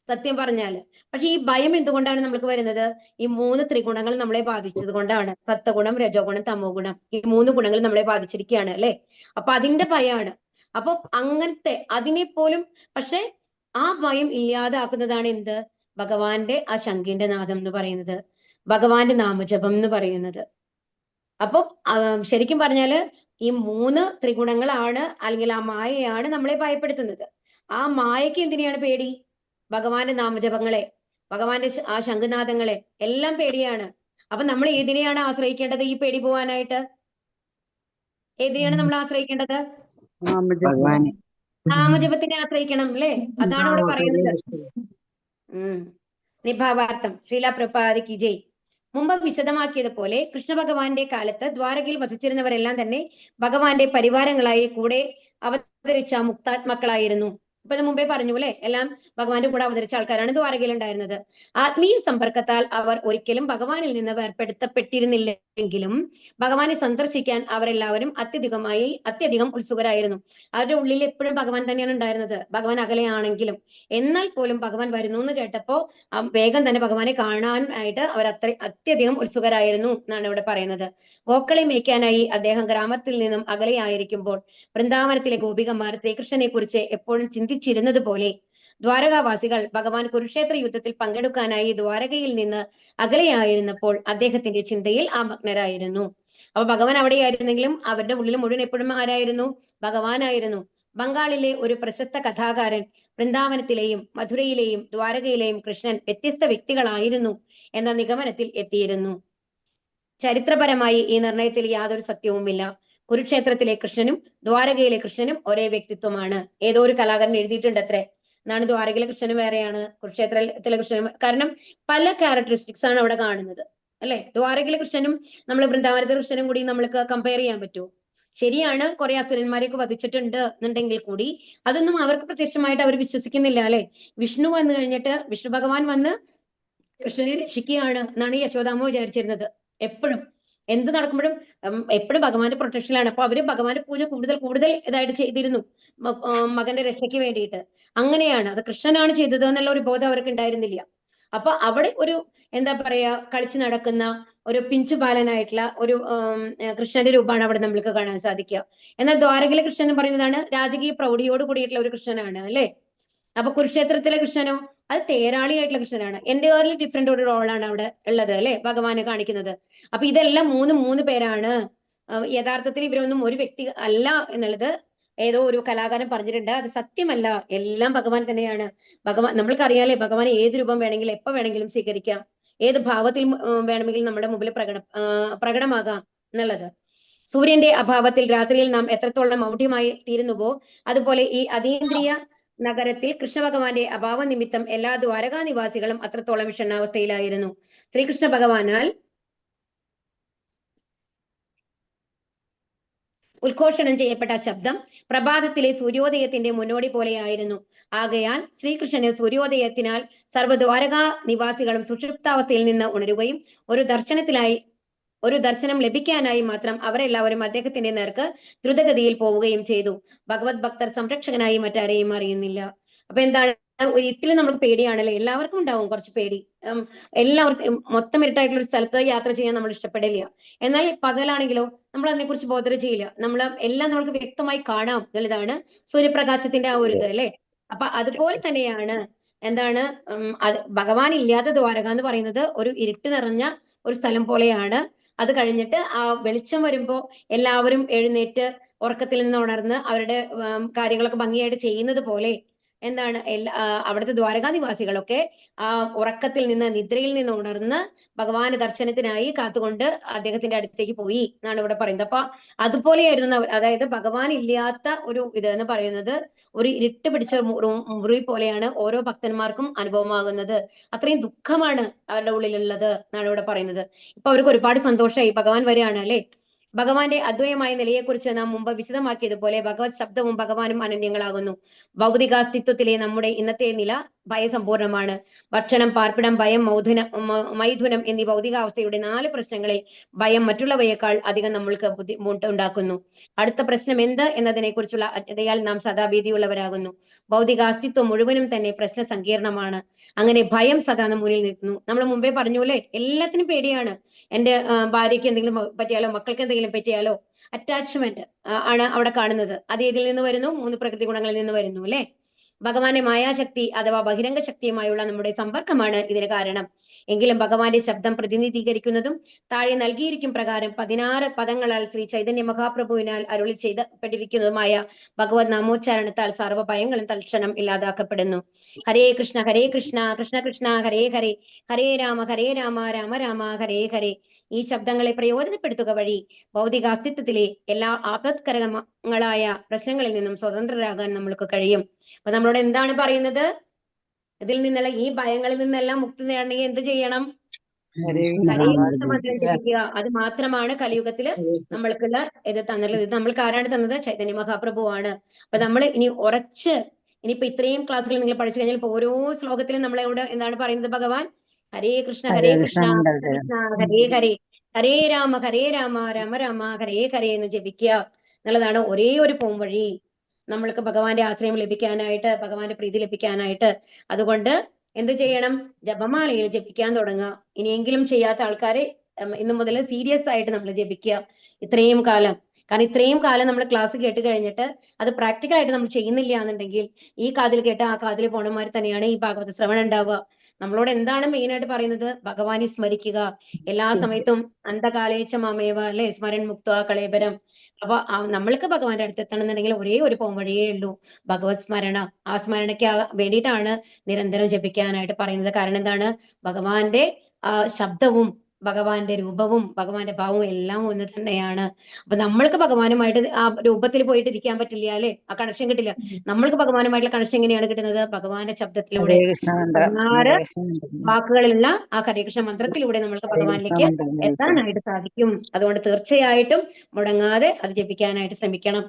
സത്യം പറഞ്ഞാല്. പക്ഷെ ഈ ഭയം എന്തുകൊണ്ടാണ് നമ്മൾക്ക് വരുന്നത്? ഈ 3 ത്രിഗുണങ്ങൾ നമ്മളെ ബാധിച്ചത് കൊണ്ടാണ്. സത്വഗുണം, രജോ ഗുണം, തമോ ഗുണം, ഈ 3 ഗുണങ്ങൾ നമ്മളെ ബാധിച്ചിരിക്കുകയാണ് അല്ലെ? അപ്പൊ അതിന്റെ ഭയമാണ്. അപ്പൊ അങ്ങനത്തെ അതിനെ പോലും, പക്ഷെ ആ ഭയം ഇല്ലാതാക്കുന്നതാണ് എന്ത്? ഭഗവാന്റെ ആ ശംഖിന്റെ നാദം എന്ന് പറയുന്നത്, ഭഗവാന്റെ നാമജപം എന്ന് പറയുന്നത്. അപ്പൊ ശരിക്കും പറഞ്ഞാല് ഈ 3 ത്രിഗുണങ്ങളാണ്, അല്ലെങ്കിൽ ആ മായയാണ് നമ്മളെ ഭയപ്പെടുത്തുന്നത്. ആ മായയ്ക്ക് എന്തിനെയാണ് പേടി? ഭഗവാന്റെ നാമജപങ്ങളെ, ഭഗവാന്റെ ആ ശംഖുനാദങ്ങളെ എല്ലാം പേടിയാണ്. അപ്പൊ നമ്മൾ ഏതിനെയാണ് ആശ്രയിക്കേണ്ടത് ഈ പേടി പോവാനായിട്ട്? ഏതിനെയാണ് നമ്മൾ ആശ്രയിക്കേണ്ടത്? നാമജപത്തിനെ ആശ്രയിക്കണം അല്ലേ? അതാണ് ഇവിടെ പറയുന്നത്. നിഭാവാർത്ഥം ശ്രീല പ്രഭുപാദി ജയ്. മുമ്പ് വിശദമാക്കിയതുപോലെ കൃഷ്ണ ഭഗവാന്റെ കാലത്ത് ദ്വാരകയിൽ വസിച്ചിരുന്നവരെല്ലാം തന്നെ ഭഗവാന്റെ പരിവാരങ്ങളായി കൂടെ അവതരിച്ച മുക്താത്മാക്കളായിരുന്നു. ഇപ്പൊ മുമ്പേ പറഞ്ഞു അല്ലെ, എല്ലാം ഭഗവാന്റെ കൂടെ അവതരിച്ച ആൾക്കാരാണ് ദ്വാരകയിൽ ഉണ്ടായിരുന്നത്. ആത്മീയ സമ്പർക്കത്താൽ അവർ ഒരിക്കലും ഭഗവാനിൽ നിന്ന് വേർപെടുത്തപ്പെട്ടിരുന്നില്ലെങ്കിലും ഭഗവാനെ സന്ദർശിക്കാൻ അവരെല്ലാവരും അത്യധികം ഉത്സുകരായിരുന്നു. അവരുടെ ഉള്ളിൽ എപ്പോഴും ഭഗവാൻ തന്നെയാണ് ഉണ്ടായിരുന്നത്, ഭഗവാൻ അകലെയാണെങ്കിലും. എന്നാൽ പോലും ഭഗവാൻ വരുന്നു എന്ന് കേട്ടപ്പോ വേഗം തന്നെ ഭഗവാനെ കാണാനായിട്ട് അവർ അത്യധികം ഉത്സുകരായിരുന്നു എന്നാണ് ഇവിടെ പറയുന്നത്. ഗോക്കളെ മേയ്ക്കാനായി അദ്ദേഹം ഗ്രാമത്തിൽ നിന്നും അകലെയായിരിക്കുമ്പോൾ വൃന്ദാവനത്തിലെ ഗോപികമാർ ശ്രീകൃഷ്ണനെ കുറിച്ച് എപ്പോഴും ചിന്തിച്ചിരുന്നത് പോലെ ദ്വാരകാവാസികൾ ഭഗവാൻ കുരുക്ഷേത്ര യുദ്ധത്തിൽ പങ്കെടുക്കാനായി ദ്വാരകയിൽ നിന്ന് അകലെയായിരുന്നപ്പോൾ അദ്ദേഹത്തിന്റെ ചിന്തയിൽ ആമഗ്നരായിരുന്നു. അപ്പൊ ഭഗവാൻ അവിടെയായിരുന്നെങ്കിലും അവരുടെ ഉള്ളിൽ മുഴുവൻ എപ്പോഴും ആരായിരുന്നു? ഭഗവാനായിരുന്നു. ബംഗാളിലെ ഒരു പ്രശസ്ത കഥാകാരൻ വൃന്ദാവനത്തിലെയും മധുരയിലെയും ദ്വാരകയിലെയും കൃഷ്ണൻ വ്യത്യസ്ത വ്യക്തികളായിരുന്നു എന്ന നിഗമനത്തിൽ എത്തിയിരുന്നു. ചരിത്രപരമായി ഈ നിർണയത്തിൽ യാതൊരു സത്യവുമില്ല. കുരുക്ഷേത്രത്തിലെ കൃഷ്ണനും ദ്വാരകയിലെ കൃഷ്ണനും ഒരേ വ്യക്തിത്വമാണ്. ഏതോ ഒരു കലാകാരൻ എഴുതിയിട്ടുണ്ട് അത്രേ, എന്നാണ് ദ്വാരകയിലെ കൃഷ്ണനും വേറെയാണ്, കുരുക്ഷേത്രത്തിലെ കൃഷ്ണനും. കാരണം പല ക്യാരക്ടറിസ്റ്റിക്സ് ആണ് അവിടെ കാണുന്നത് അല്ലെ? ദ്വാരകയിലെ കൃഷ്ണനും നമ്മൾ വൃന്ദാവനത്തിലെ കൃഷ്ണനും കൂടി നമ്മൾക്ക് കമ്പയർ ചെയ്യാൻ പറ്റുമോ? ശരിയാണ്, കുറെ അസുരന്മാരെയൊക്കെ വധിച്ചിട്ടുണ്ട് എന്നുണ്ടെങ്കിൽ കൂടി അതൊന്നും അവർക്ക് പ്രത്യക്ഷമായിട്ട് അവർ വിശ്വസിക്കുന്നില്ല അല്ലെ? വിഷ്ണു വന്നു കഴിഞ്ഞിട്ട് വിഷ്ണു ഭഗവാൻ വന്ന് കൃഷ്ണനെ രക്ഷിക്കുകയാണ് എന്നാണ് യശോദാമ്മ വിചാരിച്ചിരുന്നത്. എപ്പോഴും എന്ത് നടക്കുമ്പോഴും എപ്പോഴും ഭഗവാന്റെ പ്രൊട്ടക്ഷനിലാണ്. അപ്പൊ അവര് ഭഗവാന്റെ പൂജ കൂടുതൽ ഇതായിട്ട് ചെയ്തിരുന്നു മകന്റെ രക്ഷയ്ക്ക് വേണ്ടിയിട്ട്. അങ്ങനെയാണ്, അത് കൃഷ്ണനാണ് ചെയ്തത് എന്നുള്ള ഒരു ബോധം അവർക്ക് ഉണ്ടായിരുന്നില്ല. അപ്പൊ അവിടെ ഒരു എന്താ പറയാ കളിച്ചു നടക്കുന്ന ഒരു പിഞ്ചു ബാലനായിട്ടുള്ള ഒരു കൃഷ്ണന്റെ രൂപമാണ് അവിടെ നമ്മൾക്ക് കാണാൻ സാധിക്കുക. എന്നാൽ ദ്വാരകയിലെ കൃഷ്ണൻ എന്ന് പറയുന്നതാണ് രാജകീയ പ്രൗഢിയോട് കൂടിയിട്ടുള്ള ഒരു കൃഷ്ണനാണ് അല്ലെ? അപ്പൊ കുരുക്ഷേത്രത്തിലെ കൃഷ്ണനോ അത് തേരാളിയായിട്ടുള്ള കൃഷ്ണനാണ്. എന്റെ ഡിഫറെന്റ് ഒരു റോളാണ് അവിടെ ഉള്ളത് അല്ലെ, ഭഗവാനെ കാണിക്കുന്നത്. അപ്പൊ ഇതെല്ലാം മൂന്ന് പേരാണ്. യഥാർത്ഥത്തിൽ ഇവരൊന്നും ഒരു വ്യക്തി അല്ല എന്നുള്ളത് ഏതോ ഒരു കലാകാരൻ പറഞ്ഞിട്ടുണ്ട്. അത് സത്യമല്ല, എല്ലാം ഭഗവാൻ തന്നെയാണ്. ഭഗവാൻ നമ്മൾക്കറിയാലേ, ഭഗവാൻ ഏത് രൂപം വേണമെങ്കിലും എപ്പോ വേണമെങ്കിലും സ്വീകരിക്കാം, ഏത് ഭാവത്തിൽ വേണമെങ്കിലും നമ്മുടെ മുമ്പിൽ പ്രകടമാകാം എന്നുള്ളത്. സൂര്യന്റെ അഭാവത്തിൽ രാത്രിയിൽ നാം എത്രത്തോളം മൗഢ്യമായി തീരുന്നുവോ അതുപോലെ ഈ അതീന്ദ്രിയ നഗരത്തിൽ കൃഷ്ണ ഭഗവാന്റെ അഭാവ നിമിത്തം എല്ലാ ദ്വാരകാ നിവാസികളും അത്രത്തോളം വിഷണ്ണാവസ്ഥയിലായിരുന്നു. ശ്രീകൃഷ്ണ ഭഗവാനാൽ ഉദ്ഘോഷണം ചെയ്യപ്പെട്ട ശബ്ദം പ്രഭാതത്തിലെ സൂര്യോദയത്തിന്റെ മുന്നോടി പോലെയായിരുന്നു. ആകയാൽ ശ്രീകൃഷ്ണന് സൂര്യോദയത്തിനാൽ സർവ്വദ്വാരകാ നിവാസികളും സുഷുപ്താവസ്ഥയിൽ നിന്ന് ഉണരുകയും ഒരു ദർശനത്തിനായി ഒരു ദർശനം ലഭിക്കാനായി മാത്രം അവരെല്ലാവരും അദ്ദേഹത്തിന്റെ നേർക്ക് ദ്രുതഗതിയിൽ പോവുകയും ചെയ്തു. ഭഗവത് ഭക്തർ സംരക്ഷകനായി മറ്റാരെയും അറിയുന്നില്ല. അപ്പൊ എന്താണ്, ഒരു ഇരുട്ടിൽ നമുക്ക് പേടിയാണല്ലേ, എല്ലാവർക്കും ഉണ്ടാവും കുറച്ച് പേടി. എല്ലാവർക്കും മൊത്തം ഇരുട്ടായിട്ടുള്ള ഒരു സ്ഥലത്ത് യാത്ര ചെയ്യാൻ നമ്മൾ ഇഷ്ടപ്പെടില്ല. എന്നാൽ പകലാണെങ്കിലോ നമ്മൾ അതിനെക്കുറിച്ച് ബോധർ ചെയ്യില്ല. നമ്മൾ എല്ലാം നമുക്ക് വ്യക്തമായി കാണാം എന്നുള്ളതാണ് സൂര്യപ്രകാശത്തിന്റെ ആ ഒരു ഇത് അല്ലെ. അപ്പൊ അതുപോലെ തന്നെയാണ് എന്താണ്, ഭഗവാൻ ഇല്ലാത്ത ദ്വാരക എന്ന് പറയുന്നത് ഒരു ഇരുട്ട് നിറഞ്ഞ ഒരു സ്ഥലം പോലെയാണ്. അത് കഴിഞ്ഞിട്ട് ആ വെളിച്ചം വരുമ്പോ എല്ലാവരും എഴുന്നേറ്റ് ഉറക്കത്തിൽ നിന്ന് ഉണർന്ന് അവരുടെ കാര്യങ്ങളൊക്കെ ഭംഗിയായിട്ട് ചെയ്യുന്നത് പോലെ എന്താണ് അവിടുത്തെ ദ്വാരകാ നിവാസികളൊക്കെ ആ ഉറക്കത്തിൽ നിന്ന്, നിദ്രയിൽ നിന്ന് ഉണർന്ന് ഭഗവാന് ദർശനത്തിനായി കാത്തുകൊണ്ട് അദ്ദേഹത്തിന്റെ അടുത്തേക്ക് പോയി എന്നാണ് ഇവിടെ പറയുന്നത്. അപ്പൊ അതുപോലെയായിരുന്നു അതായത് ഭഗവാൻ ഇല്ലാത്ത ഒരു ഇത് എന്ന് പറയുന്നത് ഒരു ഇരുട്ട് പിടിച്ച മുറി പോലെയാണ് ഓരോ ഭക്തന്മാർക്കും അനുഭവമാകുന്നത്. അത്രയും ദുഃഖമാണ് അവരുടെ ഉള്ളിലുള്ളത് എന്നാണ് ഇവിടെ പറയുന്നത്. ഇപ്പൊ അവർക്ക് ഒരുപാട് സന്തോഷമായി, ഭഗവാൻ വരികയാണ് അല്ലെ. ഭഗവാന്റെ അദ്വൈതമായ നിലയെക്കുറിച്ച് നാം മുമ്പ് വിശദമാക്കിയതുപോലെ ഭഗവത് ശബ്ദവും ഭഗവാനും അനന്യങ്ങളാകുന്നു. ഭൗതികാസ്തിത്വത്തിലെ നമ്മുടെ ഇന്നത്തെ നില ഭയസമ്പൂർണമാണ്. ഭക്ഷണം, പാർപ്പിടം, ഭയം, മൈഥുനം എന്നീ ഭൗതികാവസ്ഥയുടെ 4 പ്രശ്നങ്ങളിൽ ഭയം മറ്റുള്ളവയേക്കാൾ അധികം നമ്മൾക്ക് ബുദ്ധിമുട്ട് ഉണ്ടാക്കുന്നു. അടുത്ത പ്രശ്നം എന്ത് എന്നതിനെ കുറിച്ചുള്ള അജ്ഞതയാൽ നാം സദാ ഭീതിയുള്ളവരാകുന്നു. ഭൗതികാസ്തിത്വം മുഴുവനും തന്നെ പ്രശ്ന സങ്കീർണമാണ്. അങ്ങനെ ഭയം സദാ മുന്നിൽ നിൽക്കുന്നു. നമ്മൾ മുമ്പേ പറഞ്ഞു അല്ലെ, എല്ലാത്തിനും പേടിയാണ്. എന്റെ ഭാര്യയ്ക്ക് എന്തെങ്കിലും പറ്റിയാലോ, മക്കൾക്ക് എന്തെങ്കിലും പറ്റിയാലോ, അറ്റാച്ച്മെന്റ് ആണ് അവിടെ കാണുന്നത്. അത് ഇതിൽ നിന്ന് വരുന്നു, 3 പ്രകൃതി ഗുണങ്ങളിൽ നിന്ന് വരുന്നു അല്ലെ. ഭഗവാന്റെ മായാശക്തി അഥവാ ബഹിരംഗ ശക്തിയുമായുള്ള നമ്മുടെ സമ്പർക്കമാണ് ഇതിന് കാരണം. എങ്കിലും ഭഗവാന്റെ ശബ്ദം പ്രതിനിധീകരിക്കുന്നതും താഴെ നൽകിയിരിക്കും പ്രകാരം 16 പദങ്ങളാൽ ശ്രീ ചൈതന്യ മഹാപ്രഭുവിനാൽ അരുളി ചെയ്യപ്പെട്ടിരിക്കുന്നതുമായ ഭഗവത് നാമോച്ചാരണത്താൽ സർവ്വ ഭയങ്ങളും തൽക്ഷണം ഇല്ലാതാക്കപ്പെടുന്നു. ഹരേ കൃഷ്ണ കൃഷ്ണ കൃഷ്ണ ഹരേ ഹരേ, ഹരേ രാമ രാമ രാമ ഹരേ ഹരേ. ഈ ശബ്ദങ്ങളെ പ്രയോജനപ്പെടുത്തുക വഴി ഭൗതിക അസ്തിത്വത്തിലെ എല്ലാ ആപത്കരങ്ങളായ പ്രശ്നങ്ങളിൽ നിന്നും സ്വതന്ത്രരാകാൻ നമ്മൾക്ക് കഴിയും. അപ്പൊ നമ്മളോട് എന്താണ് പറയുന്നത്? ഇതിൽ നിന്നുള്ള ഈ ഭയങ്ങളിൽ നിന്നെല്ലാം മുക്തി നേടണമെങ്കിൽ എന്ത് ചെയ്യണം? ഹരേ കൃഷ്ണ മന്ത്രം ജപിക്കുക. അത് മാത്രമാണ് കലിയുഗത്തില് നമ്മൾക്കുള്ള ഇത് തന്നുള്ളത്. ഇത് നമ്മൾക്ക് ആരാണ് തന്നത്? ചൈതന്യ മഹാപ്രഭുവാണ്. അപ്പൊ നമ്മൾ ഇനി ഉറച്ച്, ഇനിയിപ്പോ ഇത്രയും ക്ലാസ്സുകൾ നിങ്ങൾ പഠിച്ചു കഴിഞ്ഞാൽ ഓരോ ശ്ലോകത്തിലും നമ്മളോട് എന്താണ് പറയുന്നത് ഭഗവാൻ? ഹരേ കൃഷ്ണ കൃഷ്ണ ഹരേ ഹരേ, ഹരേ രാമ രാമ രാമ ഹരേ ഹരേ എന്ന് ജപിക്കുക എന്നുള്ളതാണ് ഒരേ ഒരു പോംവഴി നമ്മൾക്ക് ഭഗവാന്റെ ആശ്രയം ലഭിക്കാനായിട്ട്, ഭഗവാന്റെ പ്രീതി ലഭിക്കാനായിട്ട്. അതുകൊണ്ട് എന്ത് ചെയ്യണം? ജപമാലയിൽ ജപിക്കാൻ തുടങ്ങുക. ഇനിയെങ്കിലും ചെയ്യാത്ത ആൾക്കാരെ ഇന്നു മുതൽ സീരിയസ് ആയിട്ട് നമ്മൾ ജപിക്കുക ഇത്രയും കാലം. കാരണം ഇത്രയും കാലം നമ്മൾ ക്ലാസ് കേട്ട് കഴിഞ്ഞിട്ട് അത് പ്രാക്ടിക്കൽ ആയിട്ട് നമ്മൾ ചെയ്യുന്നില്ല എന്നുണ്ടെങ്കിൽ ഈ കാതിൽ കേട്ട് ആ കാതിൽ പോണമാര് തന്നെയാണ് ഈ ഭാഗവത ശ്രവണം ഉണ്ടാവുക. നമ്മളോട് എന്താണ് മെയിൻ ആയിട്ട് പറയുന്നത്? ഭഗവാനെ സ്മരിക്കുക എല്ലാ സമയത്തും. അന്ധകാലേച്ച മാമേവ അല്ലെ, സ്മരൺ മുക്ത കളേബരം. അപ്പൊ നമ്മൾക്ക് ഭഗവാന്റെ അടുത്ത് എത്തണമെന്നുണ്ടെങ്കിൽ ഒരേ ഒരു പോംവഴിയേ ഉള്ളൂ, ഭഗവത് സ്മരണ. ആ സ്മരണയ്ക്ക് വേണ്ടിയിട്ടാണ് നിരന്തരം ജപിക്കാനായിട്ട് പറയുന്നത്. കാരണം എന്താണ്? ഭഗവാന്റെ ശബ്ദവും ഭഗവാന്റെ രൂപവും ഭഗവാന്റെ ഭാവവും എല്ലാം ഒന്ന് തന്നെയാണ്. അപ്പൊ നമ്മൾക്ക് ഭഗവാനുമായിട്ട് ആ രൂപത്തിൽ പോയിട്ട് ഇരിക്കാൻ പറ്റില്ല അല്ലെ, ആ കണക്ഷൻ കിട്ടില്ല. നമ്മൾക്ക് ഭഗവാനുമായിട്ടുള്ള കണക്ഷൻ എങ്ങനെയാണ് കിട്ടുന്നത്? ഭഗവാന്റെ ശബ്ദത്തിലൂടെ, 16 വാക്കുകളിലുള്ള ആ ഹരേകൃഷ്ണ മന്ത്രത്തിലൂടെ നമ്മൾക്ക് ഭഗവാനിലേക്ക് എത്താനായിട്ട് സാധിക്കും. അതുകൊണ്ട് തീർച്ചയായിട്ടും മുടങ്ങാതെ അത് ജപിക്കാനായിട്ട് ശ്രമിക്കണം.